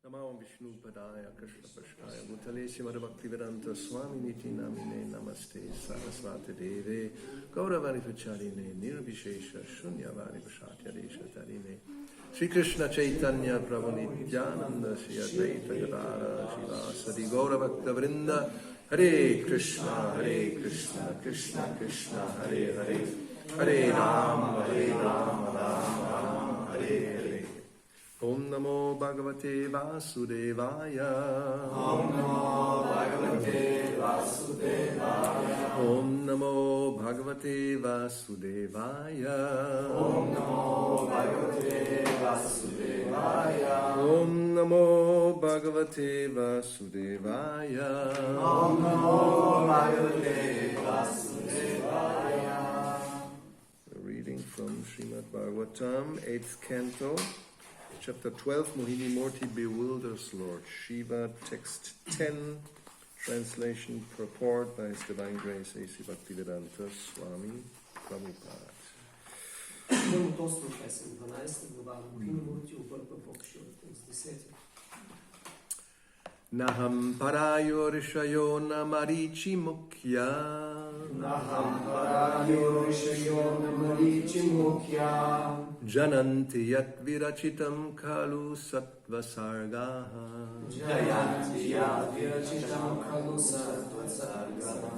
Namo Vishnu Padaya Krishna Pashaya Bhutale Srimad Bhaktivedanta Swami Niti Namine Namaste Saraswati Deve Gauravani Pacharine Nirvishesha Shunyavani Vashatya Desha Tarine Sri Krishna Chaitanya Prabhu Nityananda Sri Advaita Gadara Shivasadi Gauravakta Vrinda Hare Krishna Krishna Krishna Hare Hare Hare Rama Rama Rama Hare Hare Om Namo Bhagavate Vasudevaya Om Namo Bhagavate Vasudevaya Om Namo Bhagavate Vasudevaya Om Namo Bhagavate Vasudevaya Om Namo Bhagavate Vasudevaya Om Namo Bhagavate Vasudevaya. Reading from Srimad Bhagavatam, 8th Canto, Chapter 12, Mohini Murti bewilders Lord Shiva, Text 10, Translation, Purport by His Divine Grace A.C. Bhaktivedanta Swami Prabhupada. Първо Тостна песен, 12 глава, Mohini Murti обърква Бог Шива, текст 10. Naham parayo rishayo namarichi mukya Naham parayo rishayo namarichi mukya Jananti yat virachitam kalu sattva sargaha Jayanti yat virachitam kalu sattva sargaha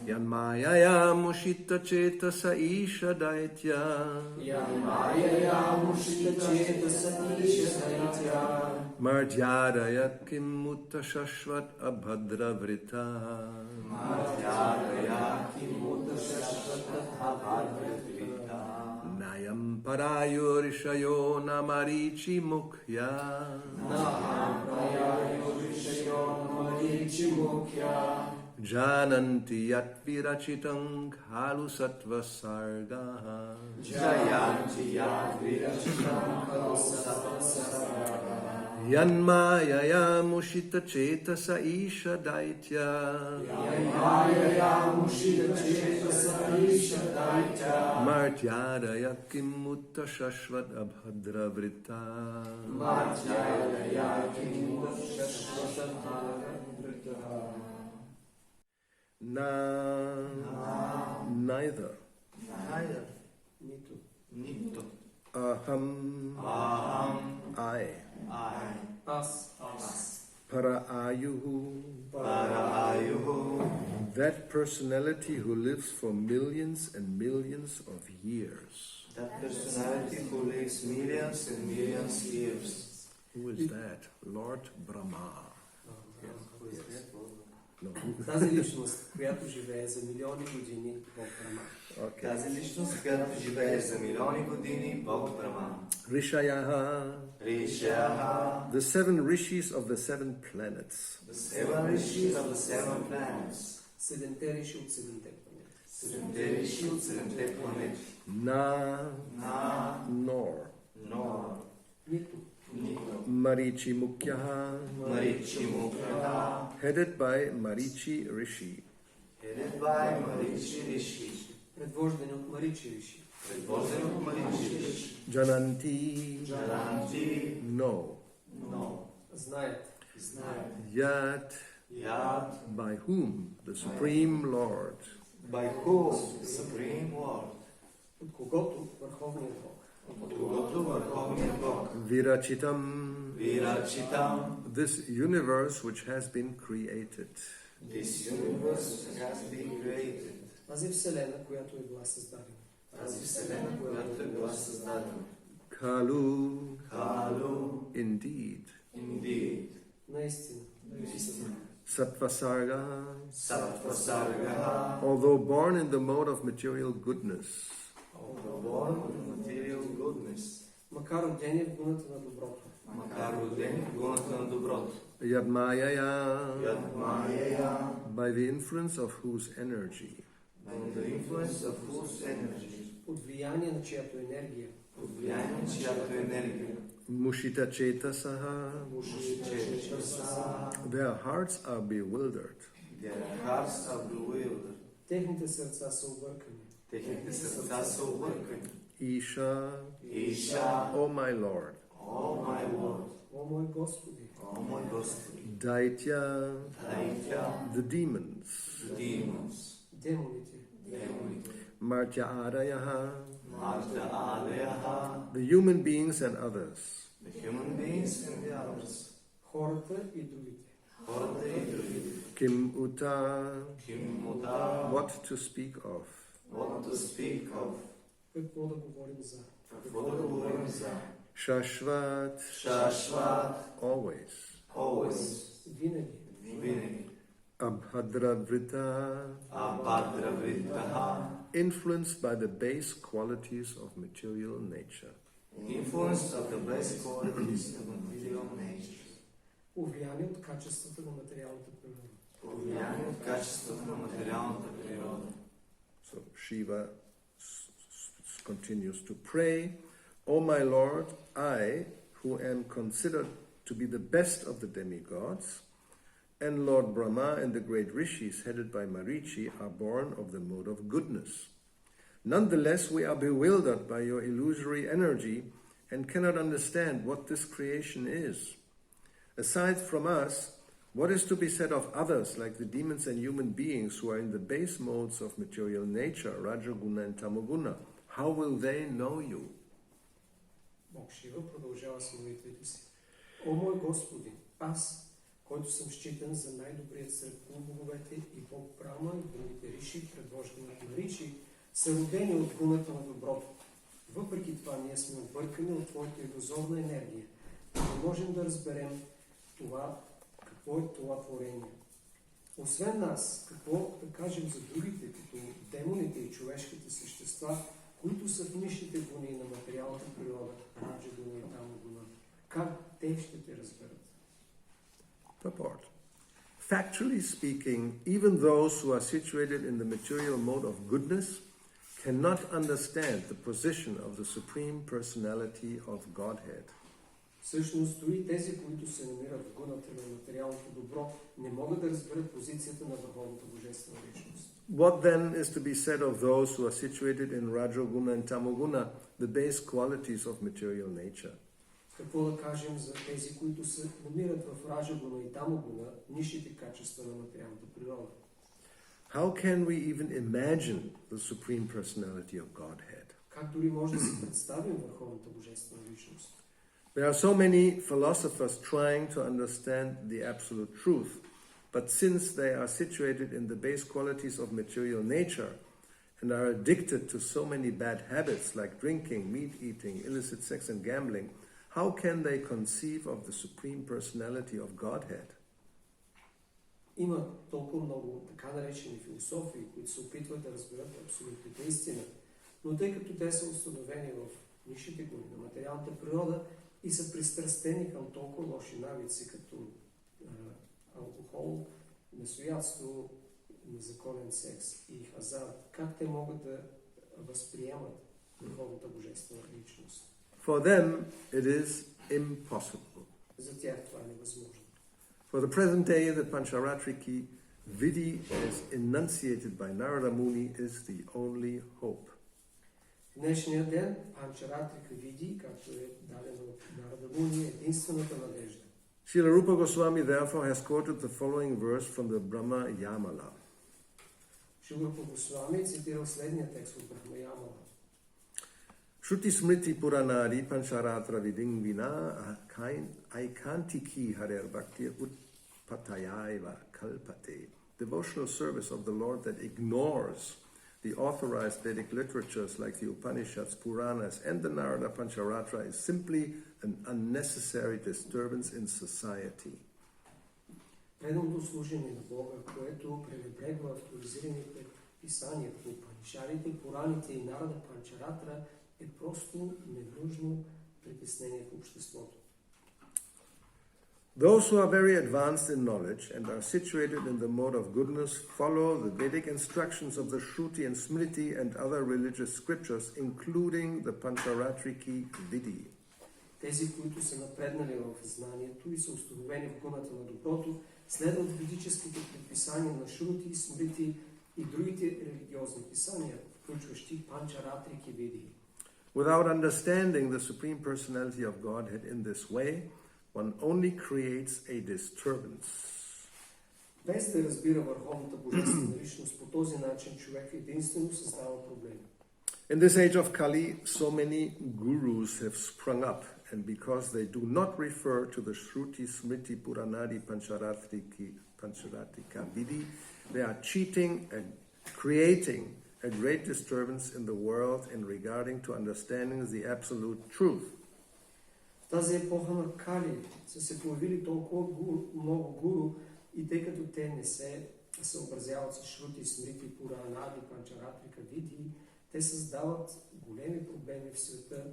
Yanmayaya mushita cetasa isha daitya Yanmayaya mushita cetasa isha daitya Marjadayat kim mutta shashvat abhadra vrita Marjadaya kim mutta shashvat abhadra vrita Nayam parayo rishayo namarichi mukya Naham parayo rishayo namarichi mukya Jananti yat virachitam khalu sattva sargaha Jayanti yat virachitam kalu sattva sargaha Yanmayaya mushita cetasa isha daitya Yanmayaya mushita cetasa isha daitya Martyadaya kim mutta shashvat abhadra vrita Martyadaya kim mutta shashvat abhadra vrita Neither Нито. aham I Аз. Parayuhu that personality who lives for millions and millions of years. That personality who lives millions and millions years. Who is that? Lord Brahma. No. Тази личност, която живее за милиони години, Бог Брахма. Okay. Тази личност, която живее за милиони години, Бог Брахма. Rishayaha, the seven rishis of the seven planets. The seven rishis of the seven planets. Седемте риши от седемте планети. Седемте риши от седемте планети. Nor. Нито. Marichi Mukyaha, Marichi Mukyaha, headed by Marichi Rishi. Headed by Marichi Rishi. Предвождани от Маричи риши. Предвождани от Marichi Rishi. Jananti, no. Знаят. Yat, by whom? The Supreme Lord. By whom? The Supreme Lord. От когото Върховният Бог. От когото Върховният Бог. Virachitam, this universe which has been created. This universe has been created. Тази вселена, която е била създадена. Тази вселена, която е била създадена. Kalu, Indeed. Наистина. Sattvasarga, Sattvasarga, although born in the mode of material goodness. born with material goodness. Макар родени в гуната на доброто. Yadmayaya, by the influence of whose energy. От влияние на чиято енергия. Mushita Chetasaha, their hearts are bewildered. Техните сърца са объркани. Isha, O my Lord, О мой Господи, O moj Gospodi, Daitya, Daitya, the demons, demons, демоните, demonite, Martya Adayaha, Marta Aleaha, the human beings and others. the human beings and the others, хората и другите. horte и другите, Kim Uta, kim muta, what to speak of. what to speak of, Какво да говорим за? какво да говорим за, Shashvat, Shashvat, always. always, Винаги. vini, Abhadravrita, abhadravritaha, influenced by the base qualities of material nature. influence of the best qualities of material nature, Увлияни от качествата на материалната природа. повлияние от качеството на материалната природа. So Shiva continues to pray, O my Lord, I, who am considered to be the best of the demigods, and Lord Brahma and the great rishis headed by Marichi are born of the mode of goodness. Nonetheless, we are bewildered by your illusory energy and cannot understand what this creation is. Aside from us, what is to be said of others like the demons and human beings who are in the base modes of material nature, Rajaguna and Tamoguna? How will they know you? Бог Шива продължава с молитвите си. О мой Господи, аз, който съм считан за най-добрият сред боговете и Бог Брама и другите риши, предложени от Маричи, са родени от гуната на доброто. Въпреки това ние сме объркани от Твоята иллюзорна енергия. Не можем да разберем какво е това творение. Освен нас, какво да кажем за другите, като демоните и човешките същества, които са в нишните гуни на материалната природа, Раджагуна и Тамагуна? Как те ще те разберат? Purport. Factually speaking, even those who are situated in the material mode of goodness cannot understand the position of the Supreme Personality of Godhead. Всъщност, дори тези, които се намират в гуната на материалното добро, не могат да разберат позицията на Върховната Божествена личност. What then is to be said of those who are situated in Rajoguna and Tamoguna, the base qualities of material nature? Какво да кажем за тези, които се намират в Раджагуна и Тамагуна, нишите качества на материалната природа? How can we even imagine the Supreme Personality of Godhead? Как дори може да си представим Върховната Божествена личност? There are so many philosophers trying to understand the absolute truth, but since they are situated in the base qualities of material nature and are addicted to so many bad habits like drinking, meat eating, illicit sex and gambling, how can they conceive of the Supreme Personality of Godhead? Има толкова много така наречени философии, които се опитват да разберат абсолютната истина, но тъй като те са установени в нишите гуни на материалната природа и са пристрастени към толкова лоши навици, като алкохол, месоядство, незаконен секс и хазарт, как те могат да възприемат Върховната Божествена личност? For them, it is impossible. За тях това е невъзможно. For the present day, the Pancharatriki Vidhi, as enunciated by Narada Muni, is the only hope. В днешния ден Панчаратрика види, както е дадено от Нарада Муни, единствената надежда. Srila Rupa Goswami therefore has quoted the following verse from the Brahma Yamala. Шрила Рупа Госвами цитирал следния текст от Брахма Ямала. Shruti Smriti Puranari Pancharatra Viding Vina Aikantiki Harer Bhakti Utpatayaiva Kalpate. Devotional service of the Lord that ignores the authorized Vedic literatures like the Upanishads, Puranas, and the Narada Pancharatra is simply an unnecessary disturbance in society. Преданото служение на Бога, което пренебрегва авторизираните писания по Упанишадите, Пураните и Нарада Панчаратра, е просто ненужно притеснение в обществото. Those who are very advanced in knowledge and are situated in the mode of goodness follow the Vedic instructions of the Shruti and Smriti and other religious scriptures, including the Pancharatriki Vidhi. Тези, които са напреднали в знанието и са установени в гуната на доброто, следват ведическите предписания на Шрути, Смрити и другите религиозни писания, включващи Панчаратрики Види. Without understanding the Supreme Personality of Godhead in this way, one only creates a disturbance. Без да разбира върховната божествена личност, по този начин човек единствено създава проблеми. In this age of Kali, so many gurus have sprung up, and because they do not refer to the Shruti, Smriti, Puranadi, Pancharatrika Vidhi, they are cheating and creating a great disturbance in the world in regarding to understanding the absolute truth. В тази епоха на Кали са се появили толкова много гуру, и тъй като те не се съобразяват с Шрути, Смрити, Пуранади, Панчаратрика Види, те създават големи проблеми в света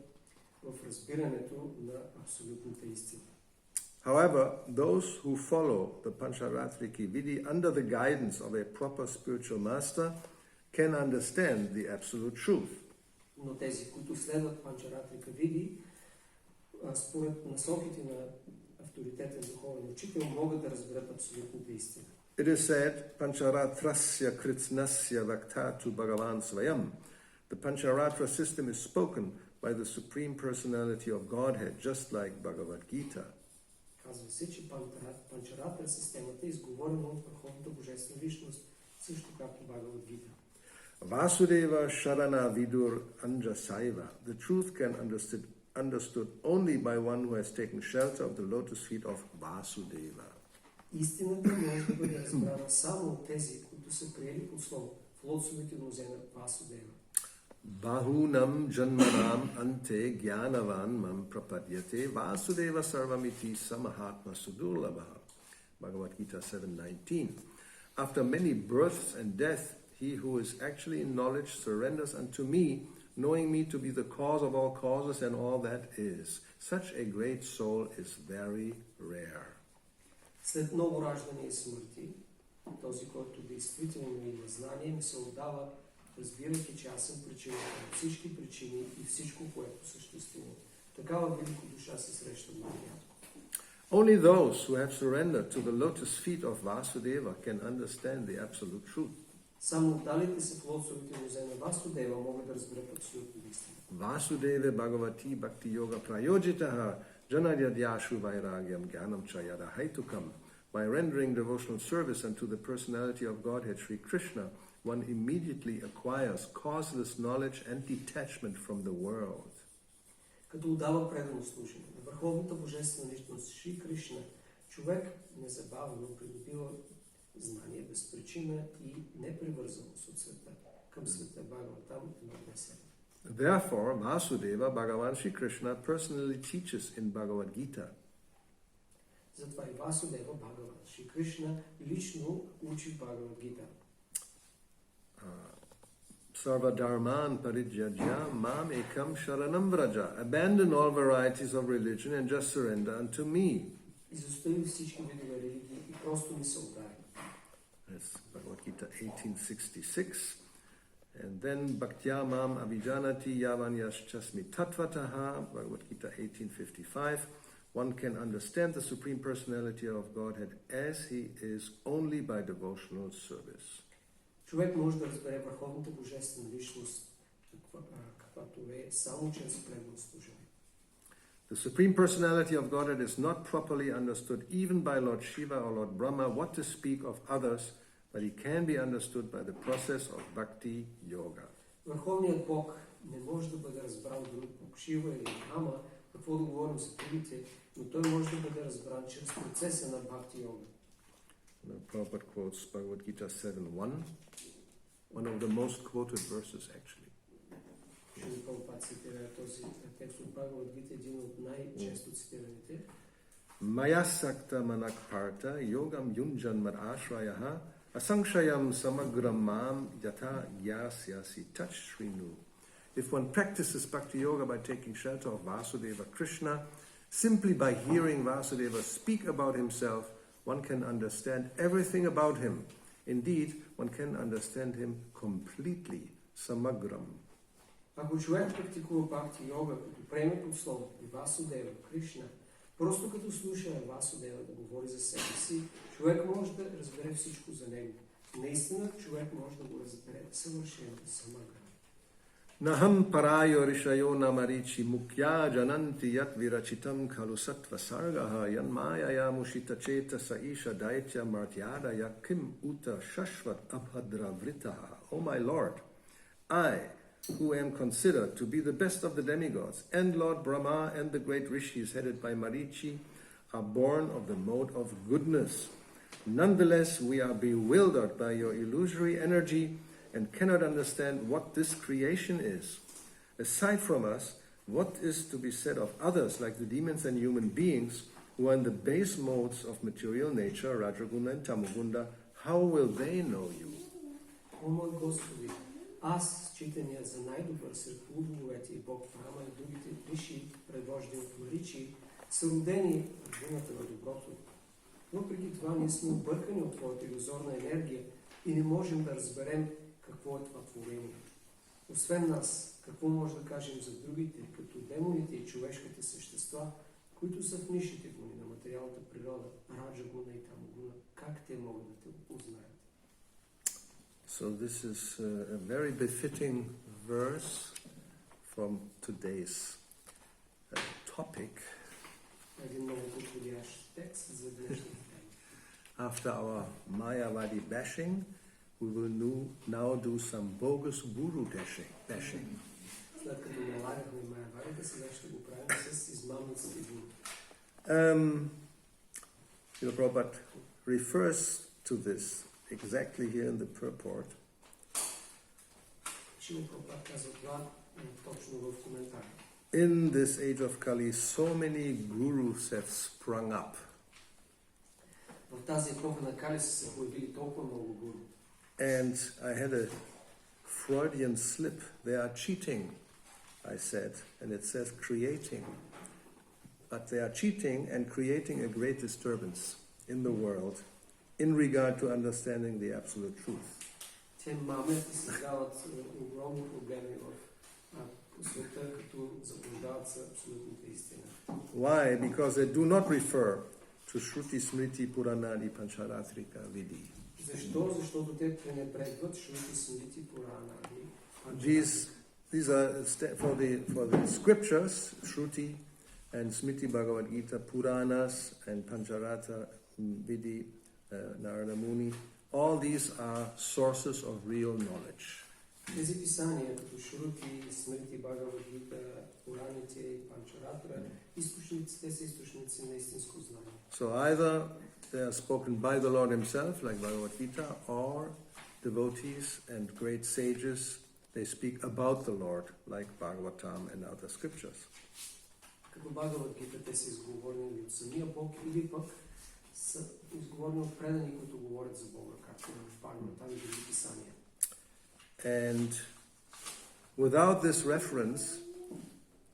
в разбирането на абсолютната истина. However, those who follow the Pancharatriki Vidhi under the guidance of a proper spiritual master can understand the absolute truth. Но тези, които следват Панчаратрика Види, според насоките на авторитетен духовен учител, могат да разберат абсолютната истина. It is said, Pancharatrasya Kritsnasya Vaktatu Bhagavan Svayam. The Pancharatra system is spoken by the Supreme Personality of Godhead, just like Bhagavad Gita. Казва се, че Панчаратра системата е изговорена от върховната божествена личност, също както Бхагavad Gita. Vasudeva Sharana Vidur Anjasaiva. The truth can understood only by one who has taken shelter of the lotus feet of Vasudeva. Истината може да бъде разбрана само от тези, които са приели под слово в лотосовите нозе на Васудева. Bahunam janmanam ante gyanavan mam prapadyate Vasudeva sarvamiti samahatma sudurlabha. Bhagavad Gita 7:19. After many births and death, he who is actually in knowledge surrenders unto me, knowing me to be the cause of all causes and all that is. Such a great soul is very rare. След много раждане и смърти, този, който действително има знание, ми се отдава, разбирайки, че аз съм причината на всички причини и всичко, което съществува. Такава велика душа се среща много рядко. Only those who have surrendered to the lotus feet of Vasudeva can understand the absolute truth. Само отдалите се в лотосовите нозе на Васудева могат да разберат абсолютно истина. Vasudeva Bhagavati Bhakti Yoga Prayojitaha Janayadyashu Vairagyam Gyanam Chayada Haitukam. By rendering devotional service unto the personality of Godhead Sri Krishna, one immediately acquires causeless knowledge and detachment from the world. Като отдава предано служение на върховната божествена личност Шри Кришна, човек незабавно придобива знание без причина и непривързаност от света към света Бхагаватам 1.10. Therefore, Vasudeva, Bhagavan Sri Krishna, personally teaches in Bhagavad Gita. Затова и Васудева, Бхагаван Шри Кришна, лично учи в Бхагавад Гита. Sarva Dharman Parijajya Mam Ekam Sharanam Vraja. Abandon all varieties of religion and just surrender unto me. Изостави всички видове религии и просто ми се отдай. That's Bhagavad Gita 1866. And then Bhaktya Mam Avijanati Yavanyaschasmi Tatvataha, Bhagavad Gita 1855. One can understand the Supreme Personality of Godhead as he is only by devotional service. Човек може да разбере върховната божествена личност, каквато е, само чрез преданно служение. The Supreme Personality of Godhead is not properly understood even by Lord Shiva or Lord Brahma, what to speak of others, but he can be understood by the process of Bhakti Yoga. Върховният Бог не може да бъде разбран от Бог Шива или Брахма, какво да говорим за другите, но той може да бъде разбран чрез процеса на Бхакти Йога. Prabhupada quotes Bhagavad Gita 7:1, one of the most quoted verses actually. Шрила Прабхупада цитира този текст от Бхагавад Гита, един от най-често цитираните. Maya sakta manakharta yogam yunjan mad ashrayaha asankshayam samagram mam yata gyasyasi tachrinu. If one practices Bhakti Yoga by taking shelter of Vasudeva Krishna, simply by hearing Vasudeva speak about himself, one can understand everything about him. Indeed, one can understand him completely, samagram. Ако човек практикува Бхакти Йога, като приеме под словото Васудева Кришна, просто като слуша Васудева да говори за себе си, човек може да разбере всичко за него. Наистина, човек може да го разбере съвършено самаграм. Naham parayo rishayo namarichi mukya jananti yat virachitam kalu sattva sargaha yanmayaya mushita cheta saisha daitya martyada yakim uta shashvat abhadra vritaha. O my Lord, I, who am considered to be the best of the demigods, and Lord Brahma and the great rishis headed by Marichi, are born of the mode of goodness. Nonetheless, we are bewildered by your illusory energy and cannot understand what this creation is. Aside from us, what is to be said of others like the demons and human beings who are in the base modes of material nature, Rajaguna and Tamogunda? How will they know you? О мой Господи, аз, считания за най-добър сред полубоговете и Бог Брама и другите висши предвожди от Маричи, са родени в гуната на доброто. Въпреки това ние сме объркани от твоята илюзорна енергия и не можем да разберем какво е това творение. Освен нас, какво може да кажем за другите, като демоните и човешките същества, които са в нишите гуни на материалната природа, Раджа гуна и Тамогуна, как те могат да те опознаят? So this is a very befitting verse from today's topic. Един много подходящ текст за днешната тема. After our Mayavadi bashing, we will now do some bogus guru bashing. След като налагахме Майявадите, сега ще го правим с измамниците гуру. Prabhupada refers to this exactly here in the purport. Шила Прабхупад казва това точно в коментар. In this age of Kali, so many gurus have sprung up. В тази епоха на Кали са се появили толкова много гуру. And I had a Freudian slip. They are cheating, I said, and it says creating. But they are cheating and creating a great disturbance in the world in regard to understanding the absolute truth. Те мамят и създават огромни проблеми в света, като заблуждават за абсолютната истина. Why? Because they do not refer to Shruti, Smriti, Purana, Pancharatrika, Vidi. Защо? Защото те пренебрегват Шрути, Смрити, Пурана и These are for the scriptures, Shruti and Smriti, Bhagavad Gita, Puranas and Pancharatra, Vidi, Narada Muni. All these are sources of real knowledge. Тези писания, като Шрути, Смрити, Бхагавад Гита, Пураните и Панчаратра, те са източници на истинско знание. So either they are spoken by the Lord himself, like Bhagavad Gita, or devotees and great sages, they speak about the Lord, like Bhagavatam and other scriptures. Като Бхагавад Гита, те са изговорени от самия Бог или пък са изговорени от предани, които говорят за Бога, както в Бхагаватам и други писания. And without this reference,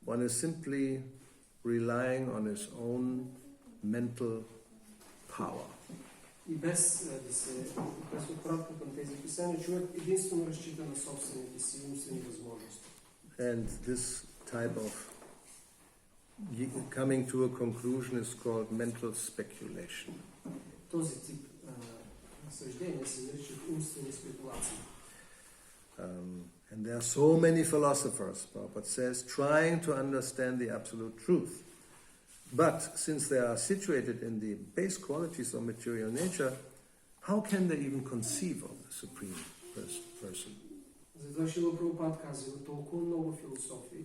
one is simply relying on his own mental power. И без да се отправка към тези писания, човек единствено разчита на собствените си умствени възможности. And this type of coming to a conclusion is called mental speculation. Този тип разсъждения се наричат умствени спекулации. And there are so many philosophers, Prabhupada says, trying to understand the absolute truth. But since they are situated in the base qualities of material nature, how can they even conceive of the Supreme Person? Затова Шрила Прабхупад казва толкова много философии,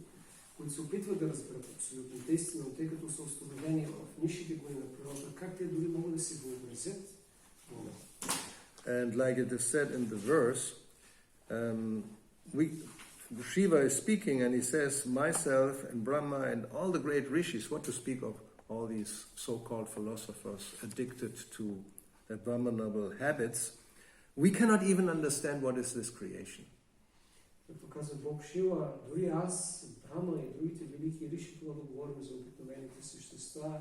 които се опитват да разберат абсолютната истина, тъй като са установени в нишите гони на природа, как те дори могат да си въобразят Бога. And like it is said in the verse, Shiva is speaking and he says, myself and Brahma and all the great rishis, what to speak of all these so-called philosophers addicted to abominable habits, we cannot even understand what is this creation. Като казва Бог Шива, дори аз, Брама и другите велики риши, това да говорим за обикновените същества,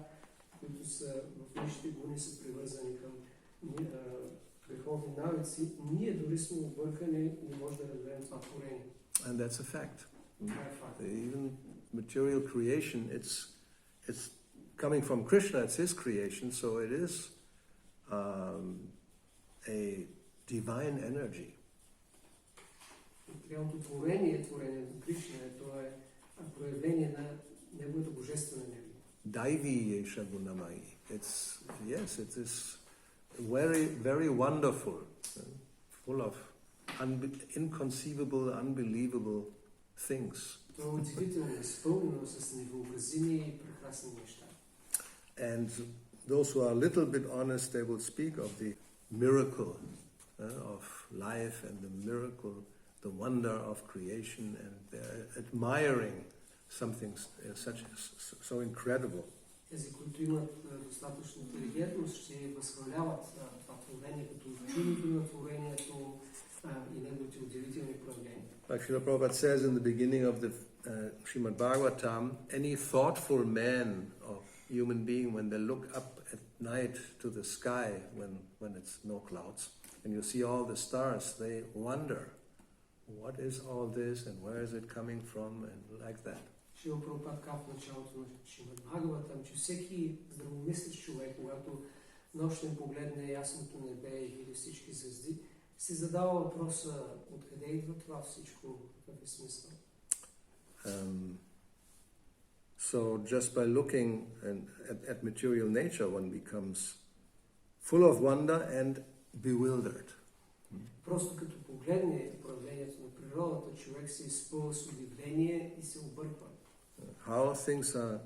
които са в нишите гони са привързани към греховни навици, ние дори сме объркани и не може да разберем това творение. And that's a fact. Even material creation, it's coming from Krishna, it's his creation, so it is a divine energy. Реалното творение, творението Кришна, то е проявление на неговата божествена енергия. Daivi Yesha Gunamai. It is very, very wonderful, full of inconceivable, unbelievable things. То е удивително, изпълнено с невъобразими и прекрасни неща. And those who are a little bit honest, they will speak of the miracle of life and the miracle, the wonder of creation, and they're admiring something so incredible. Тези, които имат достатъчно интелигентност, ще възхваляват това творение като чудото на творението и неговите удивителни проявления. Like Srila Prabhupada says in the beginning of the Srimad Bhagavatam, any thoughtful man or human being, when they look up at night to the sky when it's no clouds, and you see all the stars, they wonder, what is all this and where is it coming from, and like that. Шрила Прабхупад казва в началото на Шримад Бхагаватам, че всеки здравомислещ човек, когато нощем погледне ясното небе и види всички звезди, си задава въпроса откъде идва това всичко, какъв е смисъл. So just by looking at material nature, one becomes full of wonder and bewildered. Просто като погледне проявлението на природата, човек се изпълва с удивление и се обърква. How things are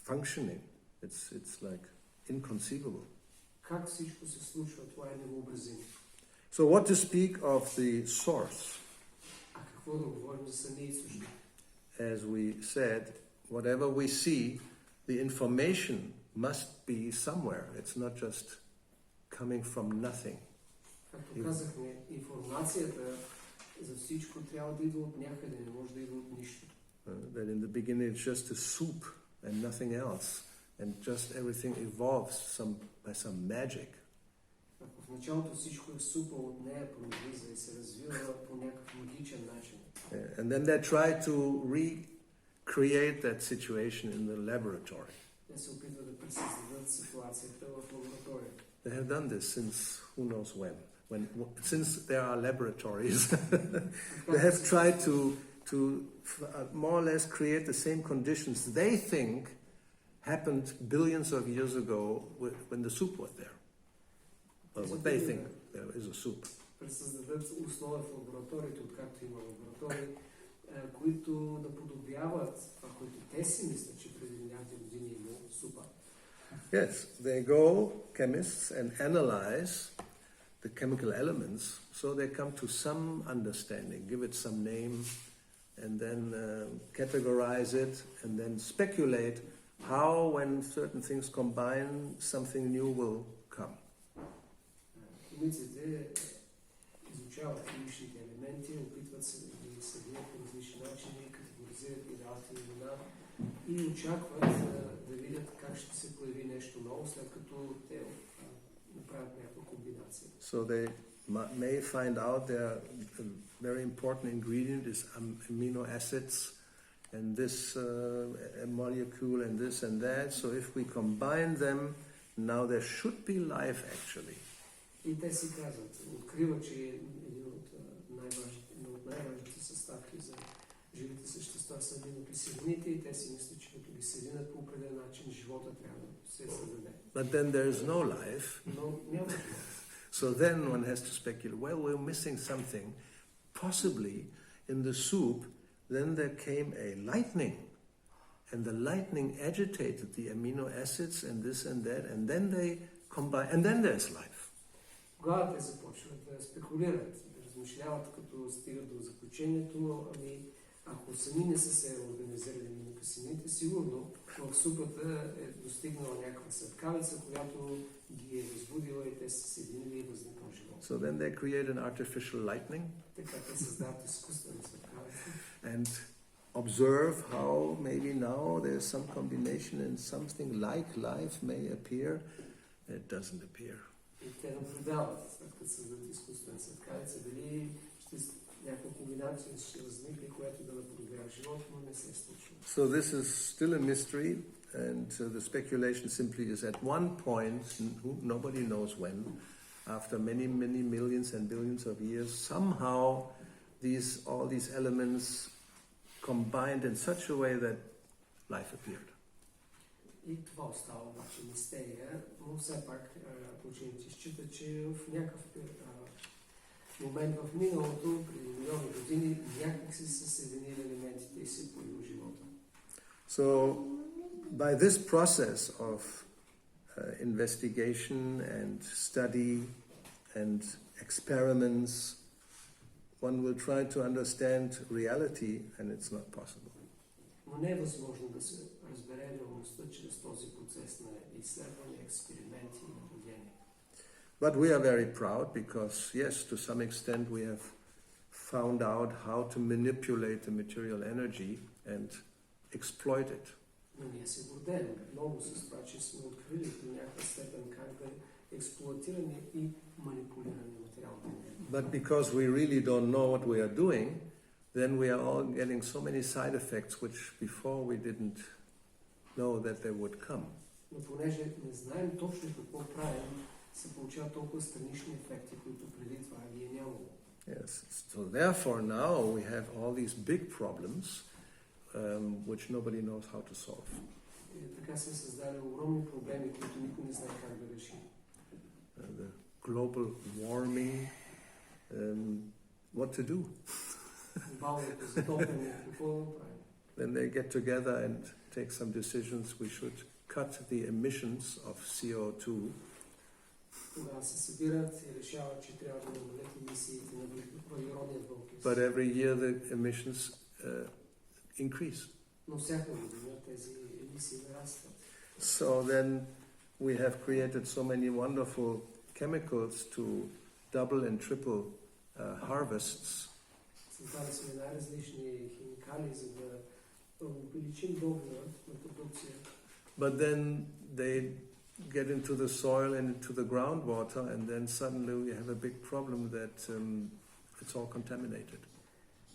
functioning, it's like inconceivable. Как всичко се случва, това е невъобразимо. So what to speak of the source? А какво да говорим за самия източник? As we said, whatever we see, the information must be somewhere. It's not just coming from nothing. Както казахме, информацията за всичко трябва да идва от някъде, не може да идва от нищо. That in the beginning it's just a soup and nothing else, and just everything evolves by some magic. Ако в началото всичко е супа от нея произлиза и се развива по някакъв магичен начин. And then they try to recreate that situation in the laboratory. Те се опитват да пресъздадат ситуацията в лабораторията. They have done this since who knows when. Since there are laboratories, they have tried to more or less create the same conditions they think happened billions of years ago when the soup was there. Or what they think there is a soup. Пресъздадат условия в лабораторията, откакто има лаборатории, които да подобряват това, което те си мислят, че преди няколко години има супа. Yes, they go, chemists, and analyze the chemical elements, so they come to some understanding, give it some name, and then categorize it, and then speculate how, when certain things combine, something new will come. Химиците изучават химичните елементи, опитват се да ги съединят по различни начини, категоризират и дават имена и очакват да видят как ще се появи нещо ново, след като те направят някаква комбинация. So they may find out that a very important ingredient is amino acids, and this molecule and this and that. So if we combine them, now there should be life actually. И те си казват, откриват, че един от най-важните съставки за живите същества са аминокиселините и те си мислят, че като ги съединят по определен начин, живота трябва да се създаде. But then there is no life. Но няма живот. So then one has to speculate, well, we're missing something. Possibly in the soup, then there came a lightning. And the lightning agitated the amino acids and this and that, and then they combine, and then there's life. Тогава те започват да спекулират, да размишляват, като стигат до заключението, ако сами не са се организирали аминокиселините, сигурно в супата е достигнала някаква светкавица, която ги е възбудила и те са се съединили и възникнал живот. So then they create an artificial lightning. Така те създават изкуствена светкавица. And observe how maybe now there's some combination and something like life may appear. It doesn't appear. И те наблюдават, след като създадат изкуствена светкавица, дали някаква комбинация ще възникне, която да наподобява живота, но не се е случва. So this is still a mystery, and the speculation simply is at one point, nobody knows when, after many, many millions and billions of years, somehow all these elements combined in such a way that life appeared. И това остава обаче мистерия, но все пак ученици считат, че в някакъв момент в миналото, преди милиони години, някак си са съединили елементите и се появил живота. So, by this process of investigation and study and experiments, one will try to understand reality, and it's not possible. Но не е възможно да се разбере реалността чрез този процес на изследване, експерименти и наблюдение. But we are very proud because, yes, to some extent we have found out how to manipulate the material energy and exploit it. Но ние се гордеем много с това, че сме открили до някаква степен как да експлоатираме и манипулираме материалната енергия. But because we really don't know what we are doing, then we are all getting so many side effects which before we didn't know that they would come. Но понеже не знаем точно какво правим, се получават толкова странични ефекти, които преди това ги е нямало. Yes. So therefore now we have all these big problems which nobody knows how to solve. И така се създали огромни проблеми, които никой не знае как да реши. The global warming, what to do? Глобалното затопляне, какво да правим? Then they get together and take some decisions. We should cut the emissions of CO2. Тогава се събират и решават, че трябва да намалят емисиите на въглеродния двуокис. But every year the emissions increase. Но всяка година тези емисии нарастват. So then we have created so many wonderful chemicals to double and triple harvests. Създали сме най-различни химикали, за да увеличим добива на продукция. But then they get into the soil and into the groundwater, and then suddenly we have a big problem that it's all contaminated.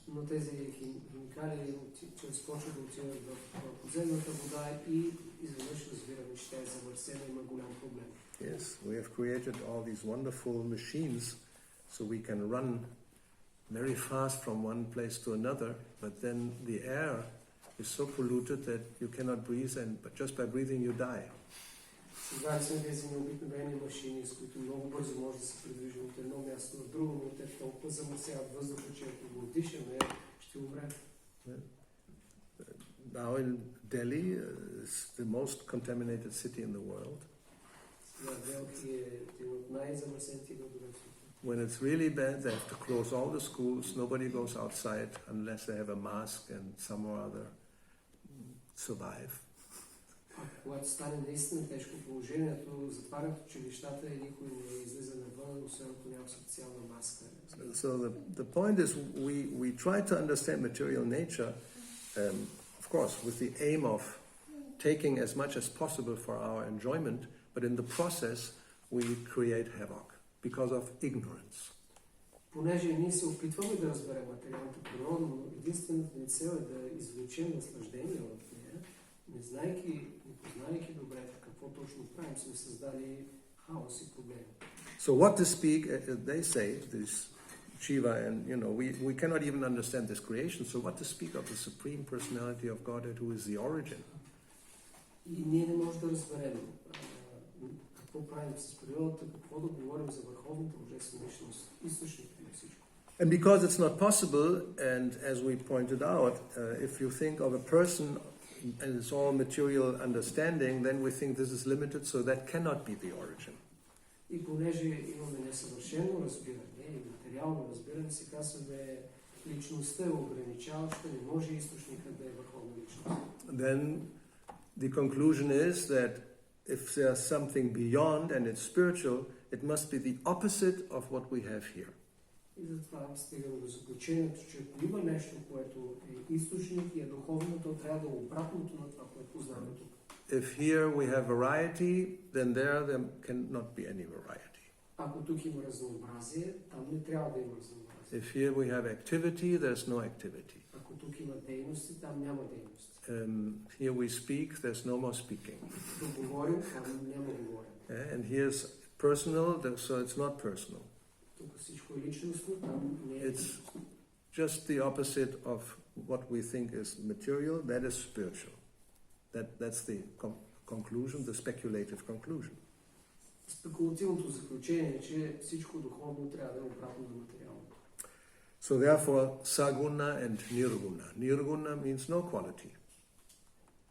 Но тези химикали чрез почва да отиват в подземната вода и изведнъж разбираме, че тя е замърсена и има голям проблем. Yes, we have created all these wonderful machines so we can run very fast from one place to another, but then the air is so polluted that you cannot breathe, and but just by breathing you die. Създали сме тези необикновени машини, с които много бързо може да се придвижим от едно място на друго, но те толкова замърсяват въздуха, че ако го дишаме, ще умрем. Now in Delhi is the most contaminated city in the world. Делхи е един от най-замърсените градове в света. When it's really bad, they have to close all the schools. Nobody goes outside unless they have a mask and some or other survive. Когато стане наистина тежко положението, затварят училищата и никой не излиза навън, освен ако няма специална маска. So the point is we try to understand material nature, of course, with the aim of taking as much as possible for our enjoyment, but in the process we create havoc because of ignorance. Понеже ние се опитваме да разберем материалната природа, но единствената ни цел е да извлечем наслаждение от нея, не знаейки, не познайки добре какво точно правим, сме създали хаос и проблеми. So what to speak, they say, this Shiva, and we cannot even understand this creation, so what to speak of the Supreme Personality of Godhead who is the origin? И ние не можем да разберем какво правим с природата, какво да говорим за върховната божествена личност, източник на всичко. And because it's not possible, and as we pointed out, if you think of a person and it's all material understanding, then we think this is limited, so that cannot be the origin. И понеже имаме несъвършено разбиране и материално разбиране, си казваме, личността е ограничаваща, не може източникът да е върховна личност. Then the conclusion is that if there's something beyond and it's spiritual, it must be the opposite of what we have here. И затова стигаме до заключението, че ако има нещо, което е източник и е духовно, то трябва да е обратното на това, което познаваме тук. If here we have variety, then there cannot be any variety. Ако тук има разнообразие, там не трябва да има разнообразие. If here we have activity, there's no activity. Ако тук има дейности, там няма дейности. Here we speak, there's no more speaking. Тук говорим, там няма говорене. And here's personal, so it's not personal. Тук всичко е личностно, там не е It's just the opposite of what we think is material, that is spiritual. That's the conclusion, the speculative conclusion. Спекулативното заключение е, че всичко духовно трябва да е обратно на материално. So therefore, saguna and nirguna. Nirguna means no quality.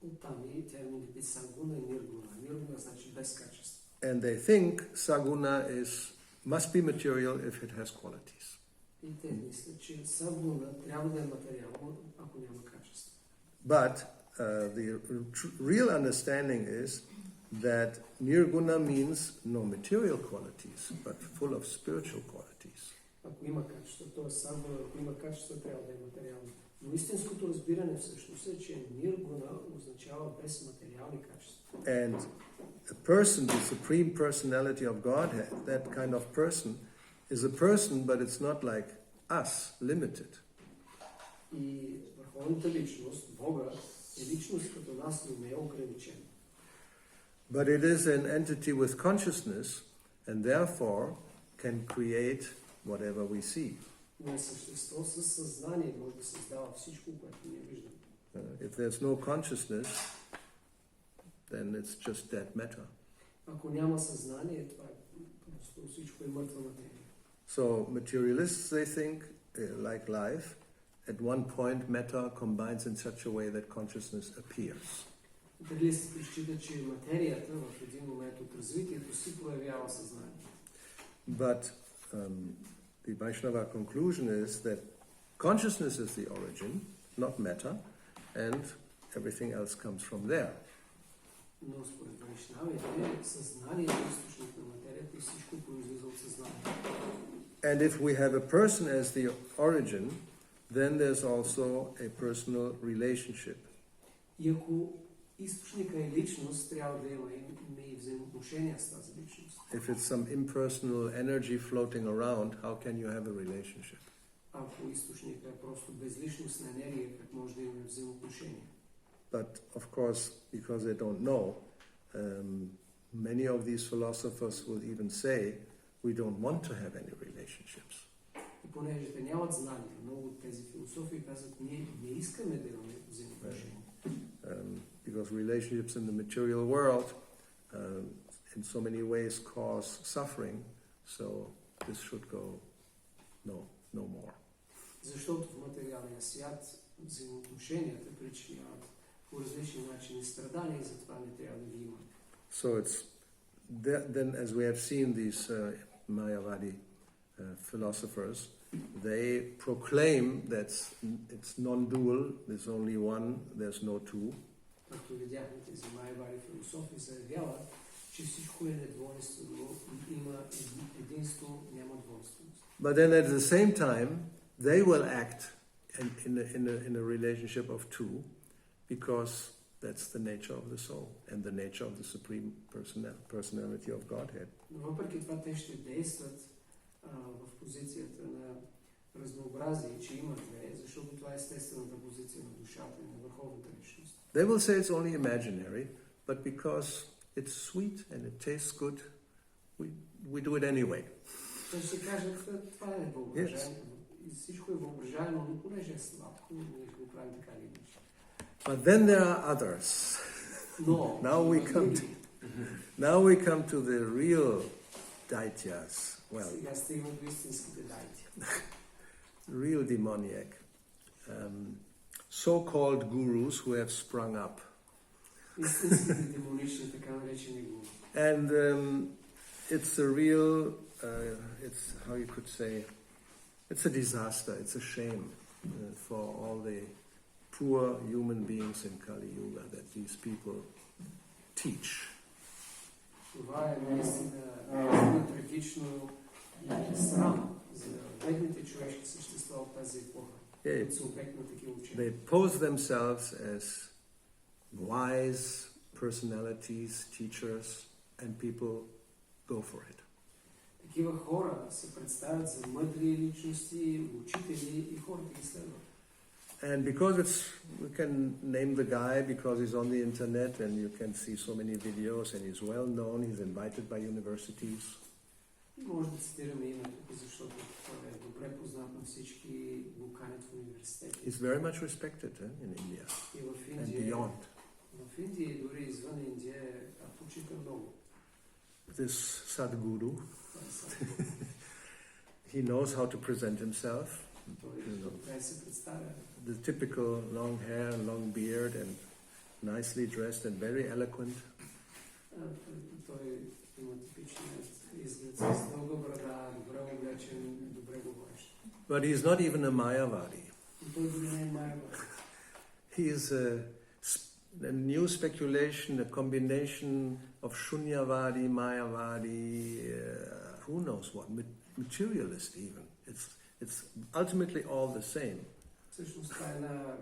Оттам и термините сагуна и ниргуна. Ниргуна значи без качество. And they think saguna must be material if it has qualities. И те мислят, че сагуна трябва да е материално, ако няма качество. But the real understanding is that nirguna means no material qualities, but full of spiritual qualities. Ако има качество, т.е. сагуна, ако има качество, трябва да е материално. Но истинското разбиране всъщност е, че ниргуна означава без материални качества. And a person, the supreme personality of Godhead, that kind of person, is a person, but it's not like us, limited. И върховната личност, Бога, е личност като нас, но не е ограничен. But it is an entity with consciousness, and therefore can create whatever we see. Но е същество със съзнание, може да създава всичко, което ние виждаме. If there's no consciousness, then it's just dead matter. Ако няма съзнание, това е просто всичко е мъртва материя. So materialists, they think, like life, at one point matter combines in such a way that consciousness appears. Материалистите считат, че материята в един момент от развитието си проявява съзнание. But the Vaishnava conclusion is that consciousness is the origin, not matter, and everything else comes from there. Но според вайшнавите, съзнанието е източник на материята и всичко произлиза от съзнанието. And if we have a person as the origin, then there's also a personal relationship. И ако източника е личност, трябва да има и взаимоотношения с тази личност. If it's some impersonal energy floating around, how can you have a relationship? Ако източника е просто безличностна енергия, как може да има взаимоотношения? But of course, because they don't know, many of these philosophers will even say, we don't want to have any relationships. И понеже те нямат знания, много от тези философии казват, ние не искаме да имаме взаимоотношения. Because relationships in the material world in so many ways cause suffering, so this should go no more. Защото в материалния свят взаимоотношенията причиняват по различни начини страдания и затова не трябва да ги има. So it's then, as we have seen, these Mayavadi philosophers, they proclaim that it's non-dual, there's only one, there's no two. Както видяхме, тези Майавади философи заявяват, че всичко е недвойствено, има единство, няма двойственост. But then at the same time, they will act in a relationship of two, because that's the nature of the soul and the nature of the supreme personality of Godhead. Но въпреки това те ще действат в позицията на разнообразие, че има две, защото това е естествената позиция на душата и на върховната личност. They will say it's only imaginary, but because it's sweet and it tastes good, we do it anyway. Те ще кажат, това е въображаемо. И всичко е въображаемо, но понеже е сладко, ние ще го правим така или иначе. But then there are others. Но, now we come to the real daityas. Well, сега стигаме до истинските дайти. Real demoniac. So-called gurus who have sprung up. Истинските демонични, така наречени гуру. And it's a real, it's how you could say, it's a disaster, it's a shame for all the poor human beings in Kali Yuga that these people teach. Това е наистина трагично и срам за бедните човешки същества от тази епоха, които са обект на такива учения. They pose themselves as wise personalities, teachers, and people go for it. Такива хора се представят за мъдри личности, учители и хората ги следват. And because we can name the guy because he's on the internet and you can see so many videos and he's well known, he's invited by universities. Може да цитираме името, защото той е добре познат на всички, го канят в университети. He's very much respected in India И в and Индия, beyond. в Индия и дори извън Индия е почита много. This Sadhguru, Това е Садхгуру. he knows how to present himself. Той добре се представя. The typical long hair, long beard, and nicely dressed and very eloquent. Той има типичният изглед с дълга брада, добре облечен, добре говорещ. But he's not even a Mayavadi. И той дори не е Майавади. He is a new speculation, a combination of Shunyavadi, Mayavadi, who knows what, materialist even. It's ultimately all the same. Всъщност това е една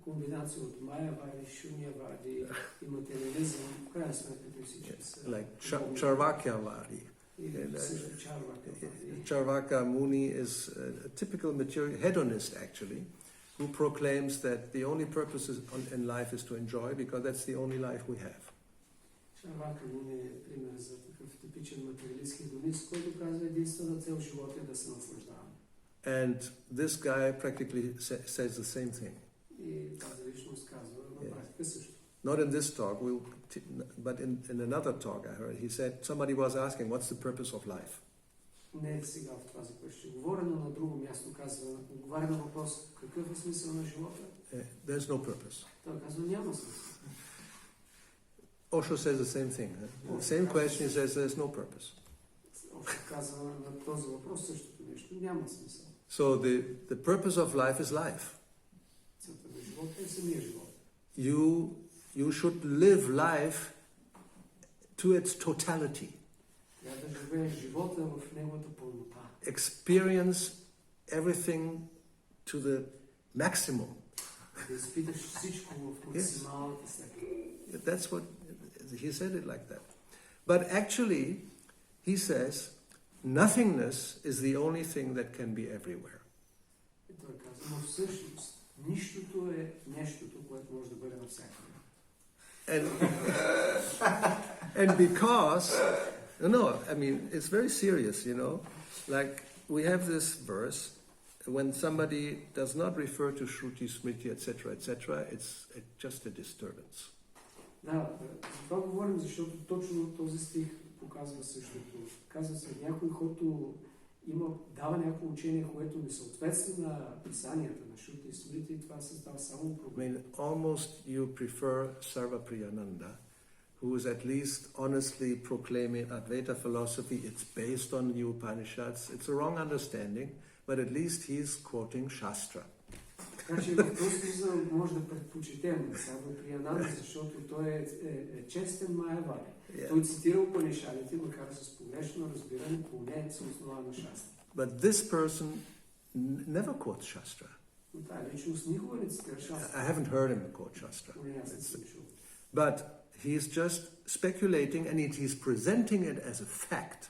комбинация от Майавади, Шунявади и материализъм. В крайна сметка всички са... Like Charvakyavadi. Или също Чарвакявади. Charvaka Muni is a typical material hedonist actually, who proclaims that the only purpose in life is to enjoy because that's the only life we have. Чарвака Муни е пример за такъв типичен материалист хедонист, който казва единствена цел в живота е да се наслаждаваме. And this guy practically says the same thing. И тази личност казва на практика също. Not in this talk, but in another talk I heard, he said, somebody was asking, what's the purpose of life? Не е сега в това, за което ще говоря, но на друго място казва, отговаря на въпрос, какъв е смисъл на живота? There's no purpose. Той казва, няма смисъл. Osho says the same thing. The same question, he says there's no purpose. Осho казва на този въпрос същото нещо, няма смисъл. So the purpose of life is life. Целта на живота е самия живот. You should live life to its totality. Трябва да живееш живота в неговата пълнота. Experience everything to the maximum. Да изпиташ всичко в максималната степен. That's what he said it like that. But actually, he says, nothingness is the only thing that can be everywhere. И той казва, но всъщност нищото е нещото, което може да бъде навсякъде. And because, no, I mean, it's very serious, you know. Like, we have this verse, when somebody does not refer to Shruti, Smriti, etc., it's just a disturbance. Да, това говорим, защото точно този стих показва същото. Казва се, някой, който дава някакво учение, което не съответства на писанията, на Шрути и Смрити, и това създава само проблем. I mean, almost you prefer Sarvapriyananda, who is at least honestly proclaiming Advaita philosophy. It's based on the Upanishads. It's a wrong understanding, but at least he's quoting Shastra. Така че в този смисъл може да предпочетем Сарваприянанда, защото той е честен Майавади. Той цитира Упанишадите, макар с погрешно разбиране, поне се основа на Шастра. But this person never quotes Shastra. Но тази личност никога не цитира Шастра. I haven't heard him quote Shastra. Поне аз не съм чул. But he's just speculating and he's presenting it as a fact.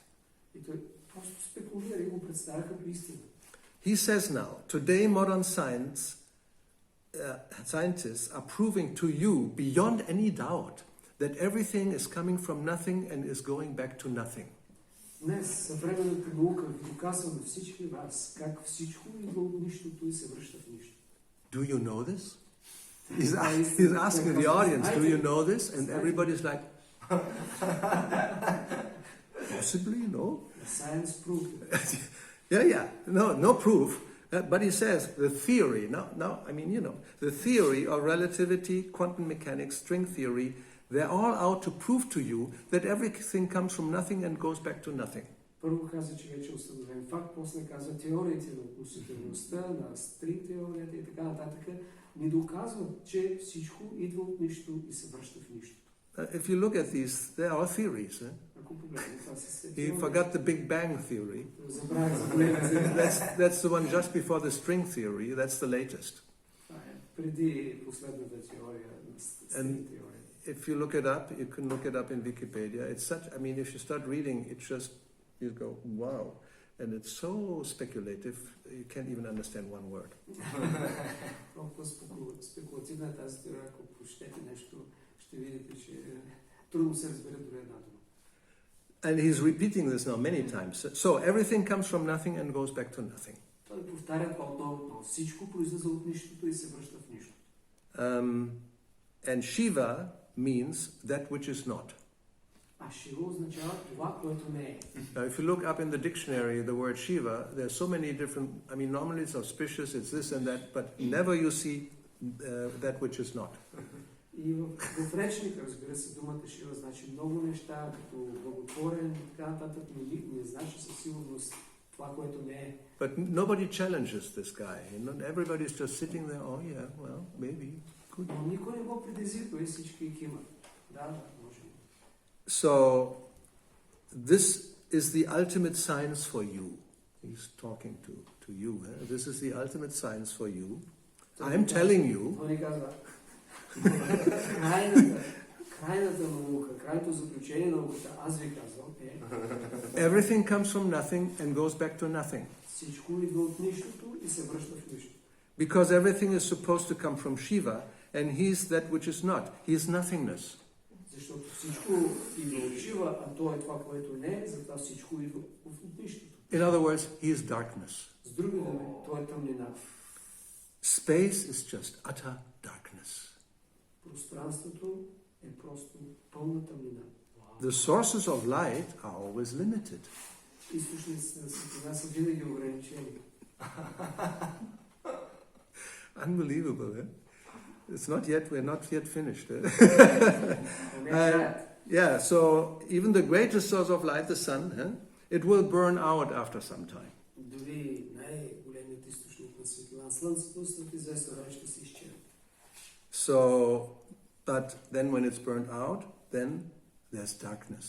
И той просто спекулира и го представя като истина. He says now, today modern scientists are proving to you beyond any doubt that everything is coming from nothing and is going back to nothing. Днес съвременната наука ви доказва на всички вас как всичко идва от нищото и се връща в нищо. Do you know this? He's asking the audience, do you know this? And everybody's like, possibly, no? The science proved it. Yeah, no proof. But he says the theory, now, I mean, you know, the theory of relativity, quantum mechanics, string theory, they're all out to prove to you that everything comes from nothing and goes back to nothing. Първо каза, че вече е установен факт, после казва теориите на относителността, на стринг теорията и така нататък, ни доказват, че всичко идва от нищо и се връща в нищо. If you look at these, they are theories. He forgot the Big Bang theory. That's the one just before the string theory. That's the latest. And if you look it up, you can look it up in Wikipedia. It's such, I mean, if you start reading, it just, you go, wow. And it's so speculative, you can't even understand one word. And he's repeating this now many times. So everything comes from nothing and goes back to nothing. Той повтаря това отново. Всичко произлиза от нищото и се връща в нищо. And Shiva means that which is not. А Шива означава това, което не е. Now, if you look up in the dictionary the word Shiva, there are so many different, I mean, normally it's auspicious, it's this and that, but never you see that which is not. И в речника, разбира се, думата Шива значи много неща, като благотворен и така нататък, но не значи със сигурност това, което не е. But nobody challenges this guy. Everybody's just sitting there, oh yeah, well, maybe, could. Но никой не го предизвиква и всички кимат. Да, може би. So, this is the ultimate science for you. He's talking to you. This is the ultimate science for you. I'm telling you. Той ни казва, крайната наука, крайното заключение на науката, аз ви казвам, Everything comes from nothing and goes back to nothing. Всичко идва от нищото и се връща в нищо. Because everything is supposed to come from Shiva, and he's that which is not. He is nothingness. Защото всичко идва от Шива, а то е това, което не е, затова всичко идва от нищото. In other words, he is darkness. С други думи, то е тъмнина. Space is just utter darkness. Пространството е просто пълна тъмнина. The sources of light are always limited. Източниците на светлина са винаги ограничени. Unbelievable, eh? We're not yet finished. Yeah, so even the greatest source of light, the sun, it will burn out after some time. Дори най-големият източник на светлина, слънцето, след известно време ще се изчерпи. So, but then when it's burned out, then there's darkness.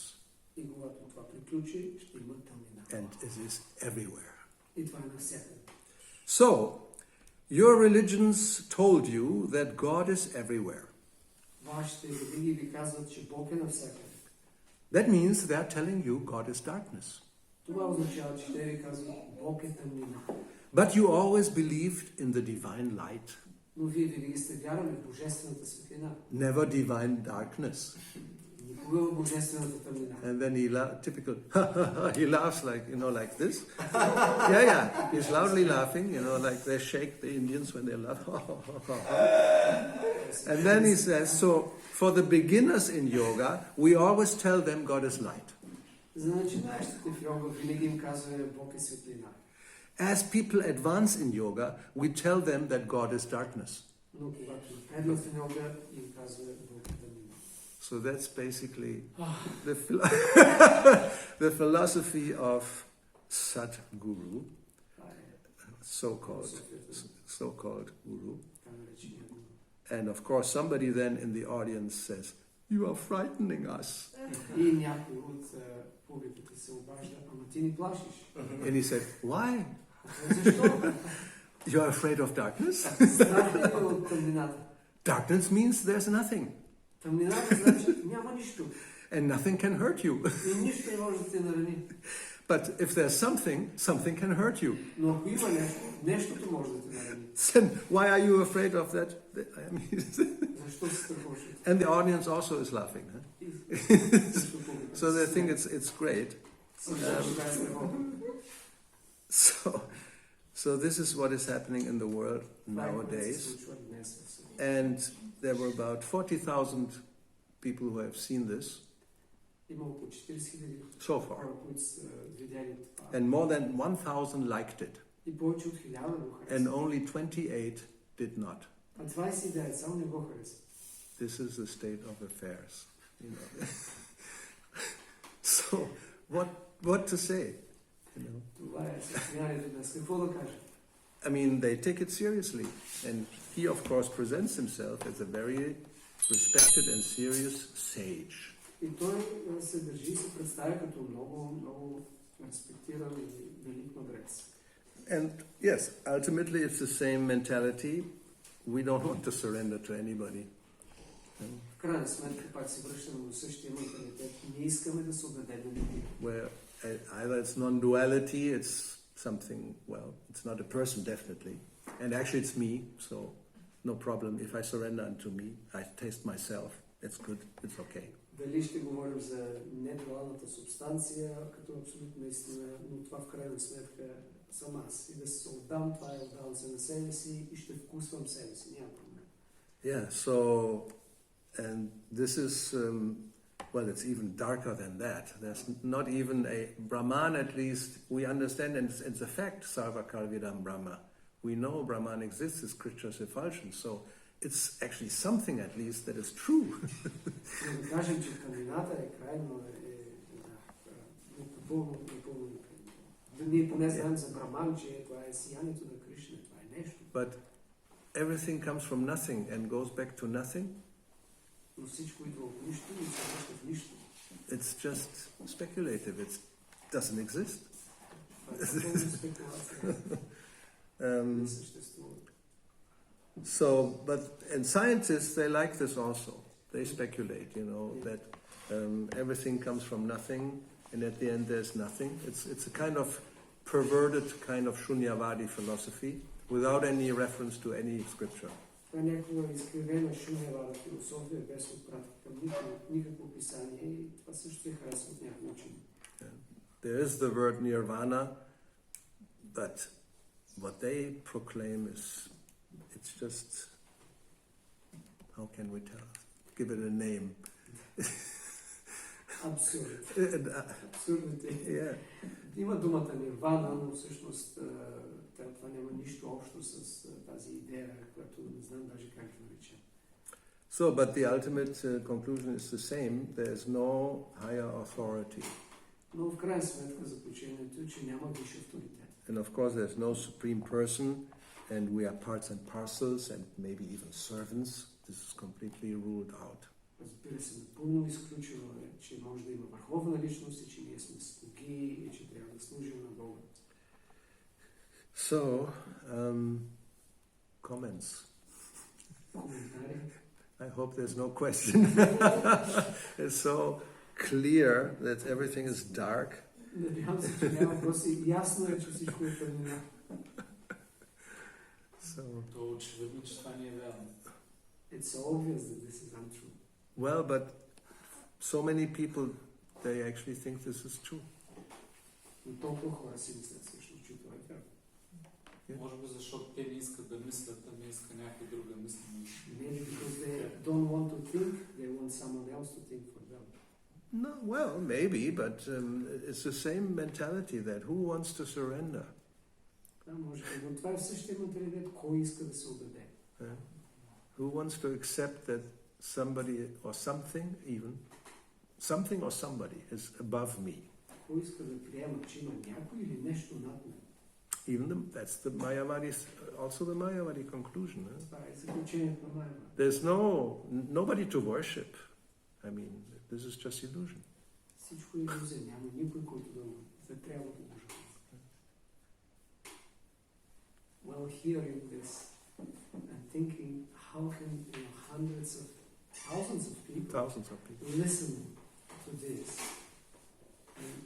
И когато това приключи, ще има тъмнина. And it is everywhere. И това е навсякъде. So, your religions told you that God is everywhere. Вашите религии ви казват, че Бог е навсякъде. That means they're telling you God is darkness. Това означава, че те ви казват, Бог е тъмнина. But you always believed in the divine light. Но вие винаги сте вярвали в божествената светлина. Never divine darkness. Никога в божествената тъмнина. And then he laughs like this. Yeah. He's loudly laughing, like they shake the Indians when they laugh. And then he says, so for the beginners in yoga, we always tell them God is light. За начинаещите в йога винаги им казваме Бог е светлина. As people advance in yoga, we tell them that God is darkness. Но когато напреднат в йога, им казваме Бог е тъмнина. So that's basically the philosophy of Sadhguru, so-called guru. And of course, somebody then in the audience says, "You are frightening us." И някой от публиката се обажда, ама ти ни плашиш. And he said, "Why? Защо? You are afraid of darkness?" Страх ли от тъмнината? Darkness means there's nothing. Тъмнината значи няма нищо. And nothing can hurt you. И нищо не може да те нарани. But if there's something can hurt you. Но ако има нещо, нещото може да те нарани. Then why are you afraid of that? Защо се страхуваш? And the audience also is laughing. So they think it's great. So this is what is happening in the world nowadays. And there were about 40,000 people who have seen this so far. And more than 1,000 liked it. And only 28 did not. This is the state of affairs. So, what to say? I mean, they take it seriously. And he, of course, presents himself as a very respected and serious sage. И той се държи и се представя като много респектиран и велик мъдрец. And yes, ultimately it's the same mentality. We don't want to surrender to anybody. В крайна сметка пак се връщаме до същия менталитет. Не искаме да се отдадем на никого. Where either it's non-duality, it's something, well, it's not a person definitely. And actually it's me, so no problem. If I surrender unto me, I taste myself. It's good, it's okay. Дали ще говорим за недуалната субстанция, като абсолютна истина, но това в крайна сметка съм аз. И да се отдам, това е отдавам се на себе си и ще вкусвам себе си. Няма проблем. Yeah, so, and this is, well, it's even darker than that. There's not even a Brahman, at least, we understand, and it's a fact, Sarva Kalvidam Brahma. We know Brahman exists, as Krishna Sifalshan, so it's actually something, at least, that is true. Да кажем, че кандидата е крайно непълно. Ние поне знаем за Браман, че това е сиянието на Кришна, това е нещо. But everything comes from nothing and goes back to nothing. Но всичко идва от нищо и се връща в нищо. It's just speculative. It doesn't exist. Това е спекулация. Не съществува. So, and scientists, they like this also. They speculate, that everything comes from nothing, and at the end there's nothing. It's a kind of perverted kind of shunyavadi philosophy, without any reference to any scripture. Това е някаква изкривена шунявада философия, без отпратка към никакво описание, и това също се харесва от някакви учени. There is the word nirvana, but what they proclaim is, it's just, how can we tell? Give it a name. Абсурд. Абсурдът е. Yeah. Има думата нирвана, но всъщност това няма нищо общо с тази идея, която не знам даже как да нарича. So, but the ultimate conclusion is the same. There is no higher authority. Но в крайна сметка заключението е, че няма висш авторитет. And of course there's no supreme person, and we are parts and parcels, and maybe even servants. This is completely ruled out. Разбира се, напълно изключено е, че може да има върховна личност и че ние сме слуги и че трябва да служим на Бога. So, comments. Коментари. I hope there's no question. It's so clear that everything is dark. Надявам се, че няма въпроси. Ясно е, че всичко е тъмнина. То очевидно, че това не е вярно. It's obvious that this is untrue. Well, but so many people, they actually think this is true. Но толкова хора си мислят всъщност, че това е вярно. Може би защото те не искат да мислят, а не иска някой друг да мисли. Maybe because they don't want to think, they want someone else to think for them. No, well, maybe, but it's the same mentality that who wants to surrender? Да, може би, но това е същия менталитет, кой иска да се отдаде. Who wants to accept that somebody or something even, something or somebody is above me? Кой иска да приема, че има някой или нещо над мен? Even that's the Mayavadi, also the Mayavadi conclusion. Това е заключението на Майавади. There's nobody to worship. I mean, this is just illusion. Всичко е илюзия, няма никой, който да трябва да божува. Well, hearing this and thinking, how can thousands of people listen to this? And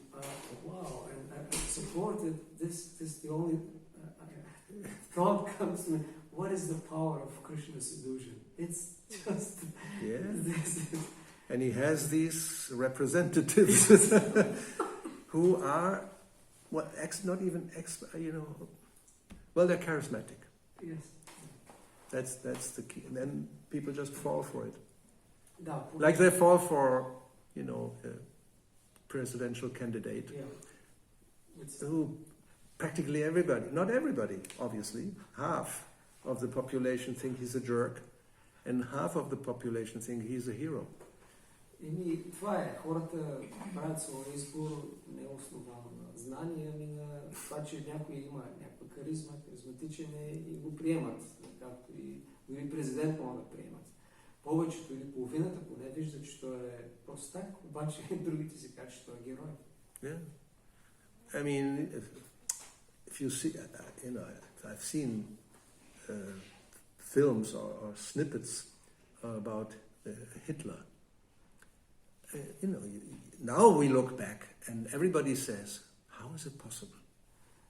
wow, and I supported this. The only thought comes to me: what is the power of Krishna's illusion? It's just this. And he has these representatives who are not even well, they're charismatic. Yes. That's the key. And then people just fall for it. Da, like they fall for, a presidential candidate. Yeah. Who practically everybody, not everybody, obviously, half of the population think he's a jerk, and half of the population think he's a hero. Това е. Хората правят своя избор не основано на знания, ами на това, че някой има някаква харизма, харизматичен е и го приемат. Както и дори президент могат да приемат. Повечето или половината поне вижда, че той е простак, обаче другите си казват, че той е герой. Yeah. I mean, if you see, I've seen films or snippets about Hitler. Now we look back and everybody says, how is it possible?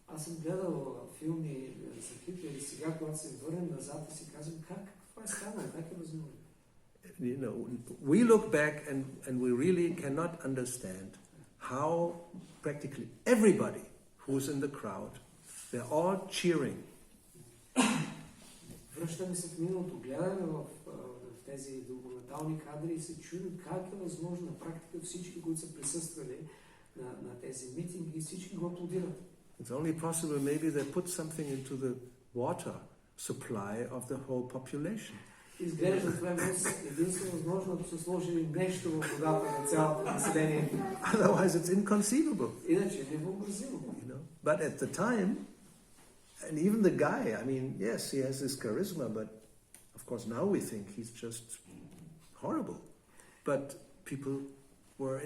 Аз съм гледал филми за Хитлер и сега, когато се върнем назад и си казвам, как това е станало, как е възможно? you know, we look back and we really cannot understand how practically everybody who's in the crowd, they're all cheering. Връщаме се в миналото, гледаме в тези документални кадри и се чудим как е възможно на практика всички, които са присъствали на тези митинги, всички го аплодират. It's only possible maybe they put something into the water supply of the whole population. Изглежда това единствено възможно, ако са сложили нещо в водата на цялото население. Otherwise it's inconceivable. Иначе е невъобразимо. You know? But at the time, and even the guy, I mean, yes, he has this charisma, but of course now we think he's just horrible. But people were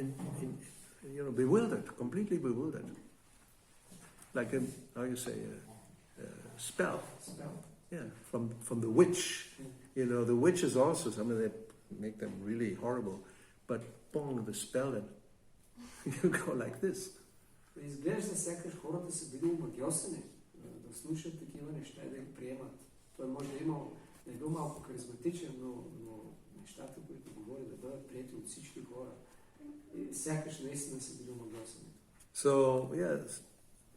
bewildered, completely bewildered. Like a, how you say, a spell. Yeah, from the witch. You know, the witches also, some of them make them really horrible. But boom, the spell and you go like this. Изглежда сякаш хората са били омагьосани да слушат такива неща и да ги приемат. Той може да е бил малко харизматичен, но нещата, които говори, да бъдат приети от всички хора. И сякаш наистина са били омагьосани. So, yes,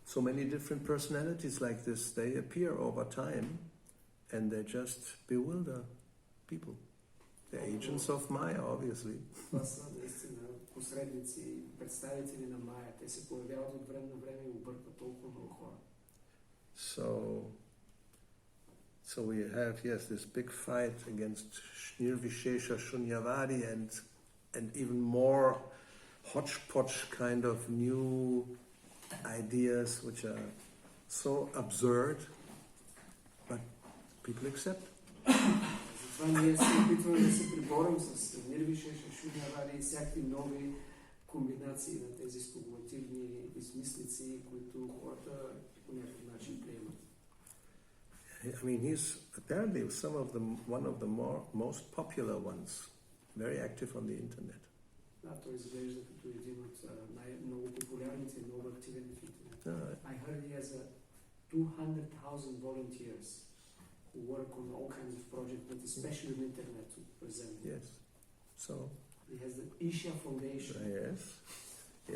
so many different personalities like this, they appear over time and they just bewilder people. The agents of Maya, obviously. Това са наистина посредници, представители на Майя. Те се появяват от време на време и объркват толкова много хора. So we have, yes, this big fight against Nirvishesha Shunyavadi and even more hodgepodge kind of new ideas which are so absurd, but people accept. Затова ние се опитваме да се приборим с Нирвишеша Шунявади и всякакви нови комбинации на тези спекулативни измислици, които хората по някакъв начин приемат. I mean, he's apparently one of the most popular ones, very active on the internet. Да, той изглежда като един от най-много популярните, много активен в интернет. I heard he has 200,000 volunteers who work on all kinds of projects, but especially on internet to present. Yes. So he has the Isha Foundation.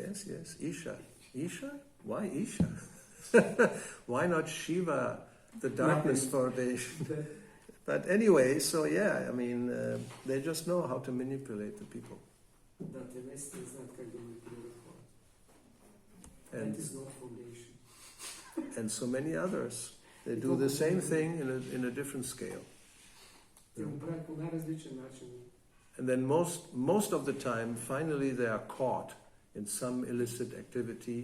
Yes. Isha? Why Isha? Why not Shiva, the Darkness Foundation? But anyway, so yeah, I mean, they just know how to manipulate the people. Да, те наистина знаят как да манипулират хората. That is not foundation. And so many others. They do the same thing in a different scale. And then most of the time, finally they are caught in some illicit activity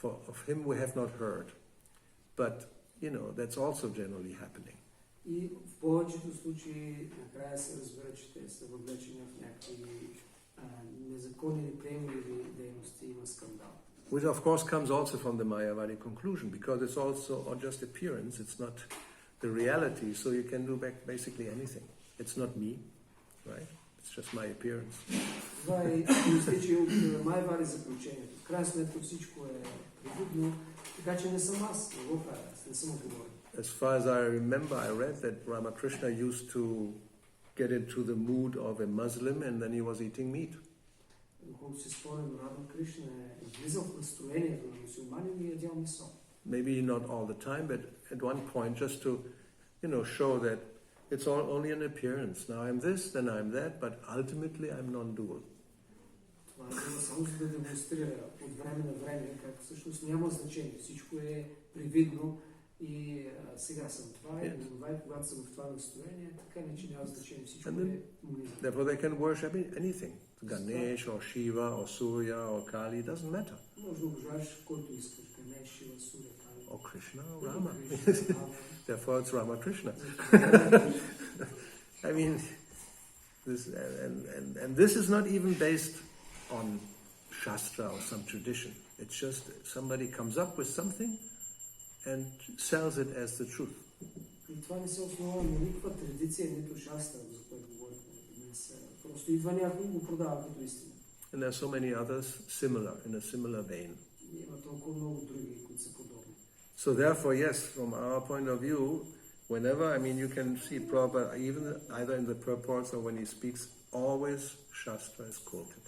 of him we have not heard. But, you know, that's also generally happening. И в повечето случаи накрая се разбира, че те са въвлечени в някакви незаконни или приемливи дейности, има скандал. Which of course comes also from the Mayavadi conclusion, because it's also just appearance, it's not the reality, so you can do basically anything. It's not me, right? It's just my appearance. Това е изтича от Майавади заключението. В крайна сметка всичко е привидно, така че не съм аз, не го правя, не съм отговорен. As far as I remember, I read that Ramakrishna used to get into the mood of a Muslim and then he was eating meat. Доколкото си спомням, Рама Кришна е влизал в настроението на мусулманин и ядял месо. Maybe not all the time, but at one point just to, you know, show that it's only an appearance. Now I'm this, then I'm that, but ultimately I'm non-dual. Това е само за да демонстрира от време на време, как всъщност няма значение. Всичко е привидно и сега съм това и когато съм в това настроение, така не че няма значение. Всичко е монизъм. Therefore they can worship anything. Ganesh or Shiva or Surya or Kali, doesn't matter. Може да обожаваш който искаш. Ганеш, Шива, Суря, Кали. Or Krishna or Rama. Therefore it's Ramakrishna. I mean, this is not even based on Shastra or some tradition. It's just somebody comes up with something and sells it as the truth. И това не се основа на никаква традиция, нито шастра, за което говорихме днес. Просто идва някой и го продава като истина. And there are so many others similar, in a similar vein. Има толкова много други, които са подобни. So therefore, yes, from our point of view, Whenever, I mean, you can see Prabhupada, even either in the purports or when he speaks, always Shastra is quoted.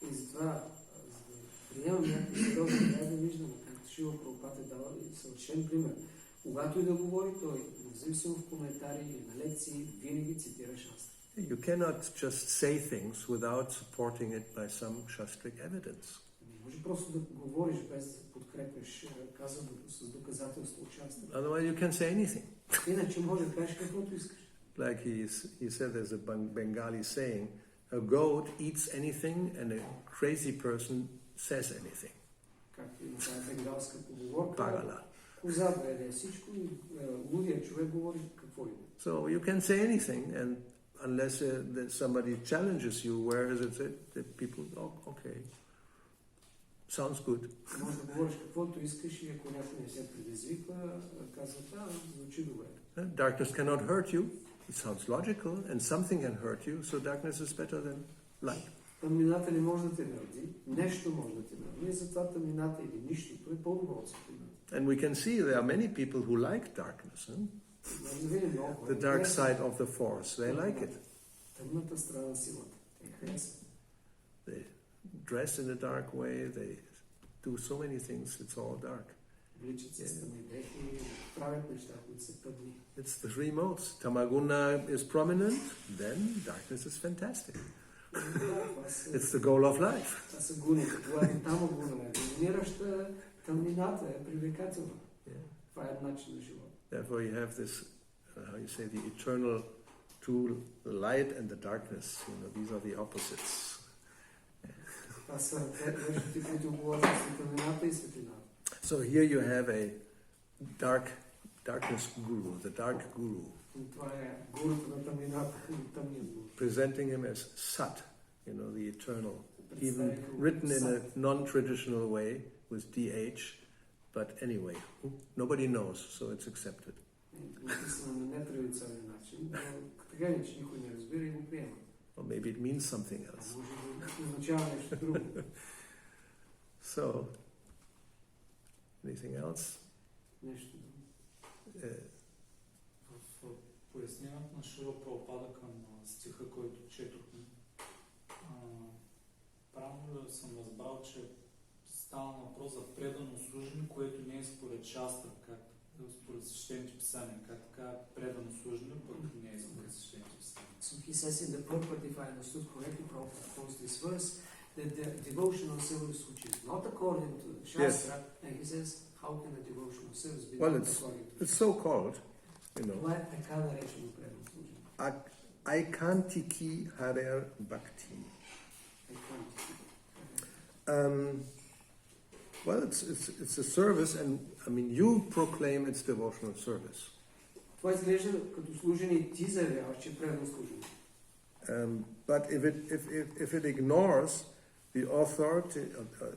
И затова, за да приемам някакви сериозни, трябва да виждаме, както Шила Прабхупад е дал съвършен пример. Когато и да говори, той, независимо в коментари или на лекции, винаги цитира Шастра. You cannot just say things without supporting it by some Shastric evidence. Не може просто да говориш без да подкрепяш казаното с доказателство от Шастра. Otherwise you can say anything. Иначе може да кажеш каквото искаш. Like he said, there's a Bengali saying, a goat eats anything and a crazy person says anything. Както има тази бенгалска поговорка. Bagala. Козата еде всичко и лудия човек говори какво има. So you can say anything, and unless that somebody challenges you, where is it that people, oh, okay, sounds good. Може да говориш каквото искаш и ако някой не се предизвиква, казва, звучи добре. Darkness cannot hurt you. It sounds logical, and something can hurt you, so darkness is better than light. Тъмнината не може да те мърди, нещо може да те мърди, затова тъмнината или нищото е по-добро от светлината. And we can see there are many people who like darkness. The dark side of the force, they like it. Тъмната страна на силата. They dress in a dark way, they do so many things, it's all dark. Обличат се с тъмни дрехи, правят неща, които са тъмни. It's the three modes. Tamaguna is prominent, then darkness is fantastic. It's the goal of life. Това са гуните. Когато тамагуна е доминираща, тъмнината е привлекателна. Това е начин на живота. Therefore you have this, how you say, the eternal two, the light and the darkness. You know, these are the opposites. Това са вещите, които говорят за тъмнината и светлината. So here you have a darkness guru, the dark guru. Това е гуруто на тъмнината, тъмният гуру. Presenting him as Sat, you know, the eternal, even written in a non-traditional way with DH, but anyway, nobody knows, so it's accepted. Написано на нетрадиционен начин, но така ли, че никой не разбира и го приема. Or maybe it means something else. Може да означава нещо друго. So, anything else? Нещо друго. В пояснението на Шрила Прабхупада към стиха, който четохме, правилно ли съм разбрал, че става въпрос за предано служене, което не е според Шастра, както според свещените писания, как така предано служене, пък не е според свещените писания. So he says in the purport, if I understood correctly, Prabhupada quotes this verse, that the devotional service which is not according to the Shastra, and he says, how can the devotional service be not according to It's so called, you know. Това е така наречено предано служене. Aikantiki Harer Bhakti. Well, it's a service, and I mean, you proclaim it's devotional service. Това изглежда като служене и ти заявяваш, че е предано служене. But if it ignores the authority,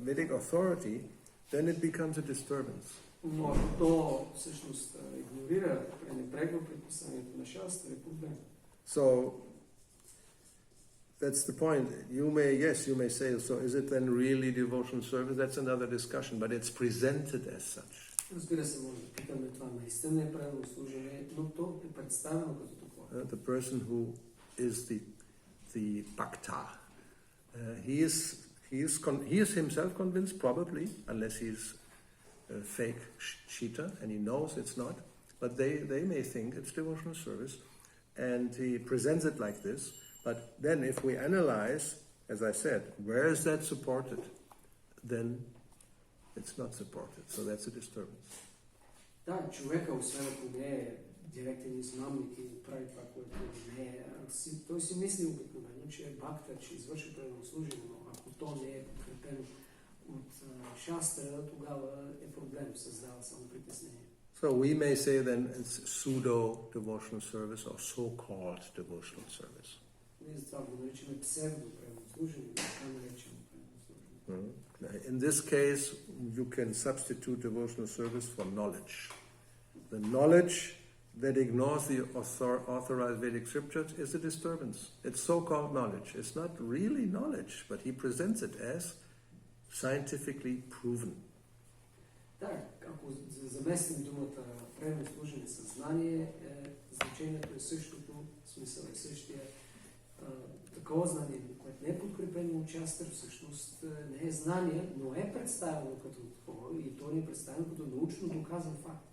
Vedic authority, then it becomes a disturbance. Но ако то всъщност игнорира, пренебрегва предписанието на Шастра, е проблем. So that's the point. You may say, so is it then really devotional service? That's another discussion, but it's presented as such. Разбира се, може да питаме това наистина е предано служене, но то е представено като такова. The person who is the bhakta, he is himself convinced, probably, unless he's a fake cheater and he knows it's not. But they may think it's devotional service, and he presents it like this. But then, if we analyze, as I said, where is that supported? Then it's not supported. So that's a disturbance. Да, човека, освен ако не е директен измамник и прави това, което не е, той си мисли обикновено, че е бхакта, че извърши предано служене, но ако то не е подкрепено от Шастра, тогава е проблем, създава само притеснение. So we may say then it's pseudo-devotional service or so-called devotional service. Ние затова го наричаме псевдо-предано служене, така наречено предано служене. In this case, you can substitute devotional service for knowledge. The knowledge that ignores the authorized Vedic scriptures is a disturbance. It's so-called knowledge. It's not really knowledge, but he presents it as scientifically proven. Да, ако ако заместим думата време служене съзнание, значението е същото, смисъл е същия. Такова знание, което не е подкрепено от частър, всъщност не е знание, но е представено като такова и то ни е представено като научно доказан факт.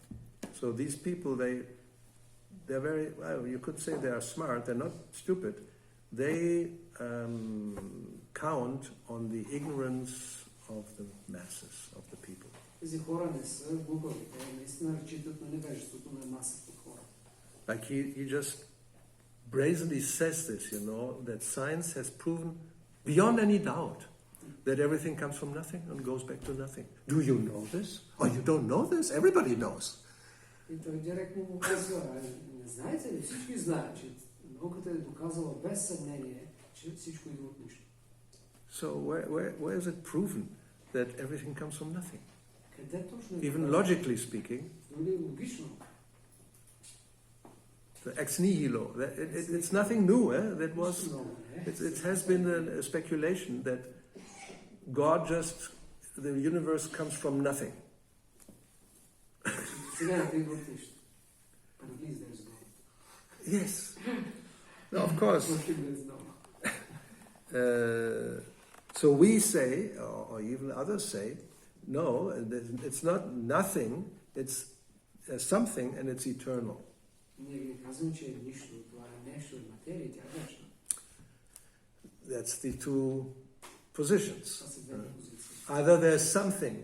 So these people, they're very, well, you could say they are smart, they're not stupid. They count on the ignorance of the masses, of the people. Тези хора не са глупави, те наистина разчитат на невежеството на масата хора. Like he just brazenly says this, you know, that science has proven beyond any doubt that everything comes from nothing and goes back to nothing. Do you know this? Oh, you don't know this? Everybody knows. И той директно му казва, не знаете ли, всички знаят, че науката е доказала без съмнение, че всичко идва от нищо. So where is it proven that everything comes from nothing? Къде точно е? Even logically speaking, Дори логично. the ex nihilo, it's nothing new. It has been a speculation that God the universe comes from nothing. Сега не идва от нищо. But at least there's God. Yes. No, of course. So we say, or even others say, no, it's not nothing, it's something and it's eternal. Ние ви казваме, че е нищо, това е нещо, е материя, тя е вечна. That's the two positions. Това са двете позиции. Either there's something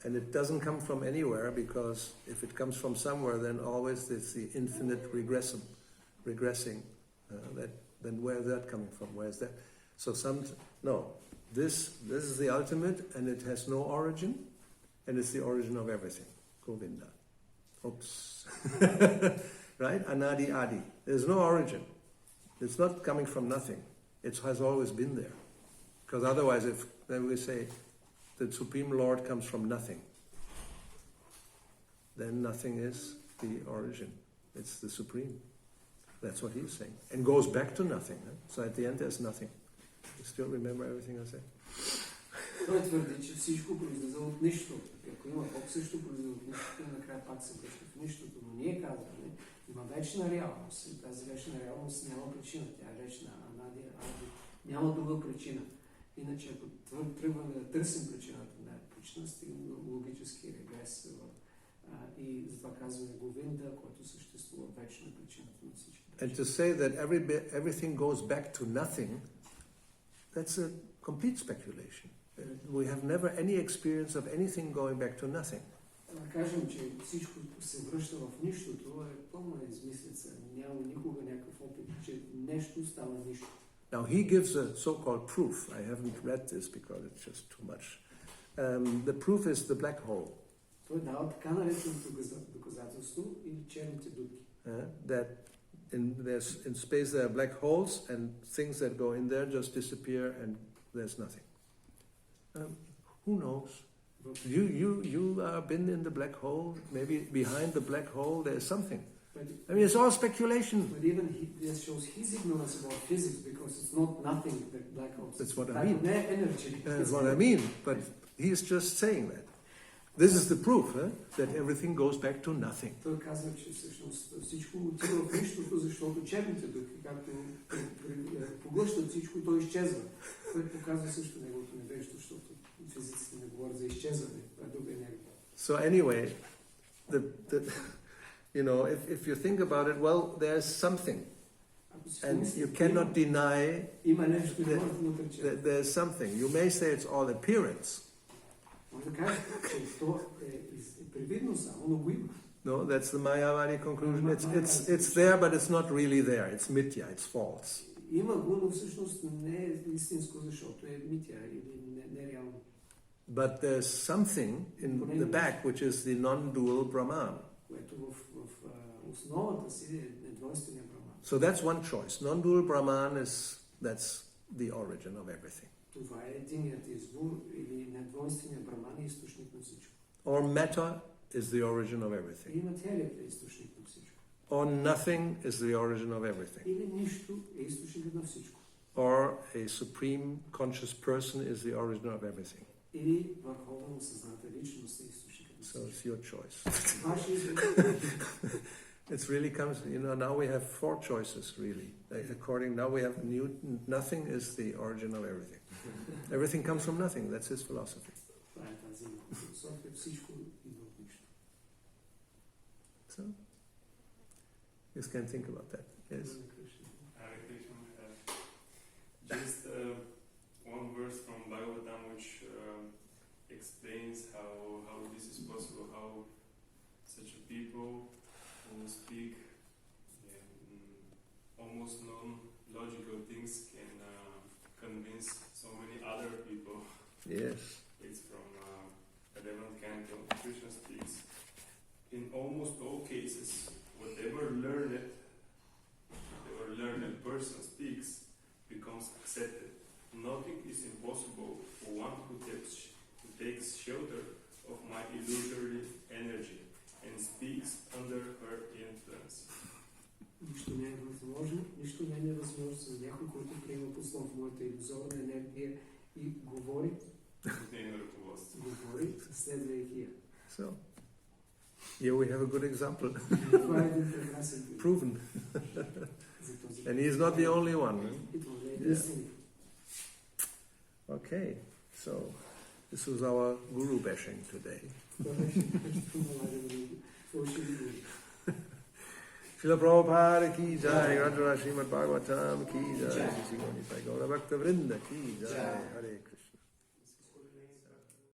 and it doesn't come from anywhere, because if it comes from somewhere, then always it's the infinite regressing. Then where is that coming from? Where is that? So this is the ultimate, and it has no origin, and it's the origin of everything. Govinda. Oops. Right? Anadi Adi. There's no origin. It's not coming from nothing. It has always been there. Because otherwise, if then we say the Supreme Lord comes from nothing, then nothing is the origin. It's the Supreme. That's what he's saying. And goes back to nothing. So at the end, there's nothing. You still remember everything I said? Той твърди, че всичко произлиза от нищо. Ако има Бог, също произлиза от нищото и накрая пак се връща в нищото. Но ние казваме, има вечна реалност. И тази вечна реалност няма причина. Тя е вечна. Няма друга причина. Иначе, ако тръгваме да търсим причината на причина, стигнем до логически регрес. И затова казваме Говинда, който съществува вечно причината на всички. And to say that everything goes back to nothing, that's a complete speculation. We have never any experience of anything going back to nothing. Да кажем, че всичко се връща в нищото, е пълна измислица. Няма никога някакъв опит, че нещо става нищо. Now he gives a so-called proof. I haven't read this because it's just too much. The proof is the black hole. Той дава така нареченото доказателство или черните дупки. That in space there are black holes and things that go in there just disappear and there's nothing. Who knows? You been in the black hole. Maybe behind the black hole there's something. I mean, it's all speculation. But even this shows his ignorance about physics, because it's not nothing that black holes. That's what I mean. Energy. That's what I mean. But he's just saying that. This is the proof that everything goes back to nothing. Той казва, че всъщност всичко отива в нищото, защото черните дупки, както поглъщат всичко, то изчезва. Той показва също неговото невежество, защото физиците не говорят за изчезване. Това е друга енергия. So anyway, if you think about it, well, there's something. And you cannot deny that there's something. You may say it's all appearance. No, that's the Mayavadi conclusion. It's there, but it's not really there. It's mithya, it's false. But there's something in the back which is the non-dual Brahman. So that's one choice. Non-dual Brahman that's the origin of everything. Or matter is the origin of everything. Or nothing is the origin of everything. Or a supreme conscious person is the origin of everything. So it's your choice. Ваш избор. It's really comes, now we have 4 choices really. Now we have nothing is the origin of everything. Everything comes from nothing. That's his philosophy. Това е тази философия. Всичко идва от нищо. So, you can think about that. Yes. Hare Krishna. Just one verse from Bhagavatam which explains how this is possible, how such a people who speak almost non-logical things can convince so many other people. Yes. It's from 11th canto. Krishna speaks. In almost all cases, whatever learned person speaks becomes accepted. Nothing is impossible for one who takes shelter of my illusory energy and speaks under her influence. Нищо не е невъзможно за някой, който приема послон в моята илюзорна енергия и говори, следвайки я. So, here we have a good example. Това е един прекрасен пример. Proven. And he is not the only one. И това не е единственият. Okay, so this was our guru bashing today. Srila Prabhupada ki jai, Radha Srimad Bhagavatam ki jai, Sri Gaura Bhakta Vrinda ki jai, Hare Krishna.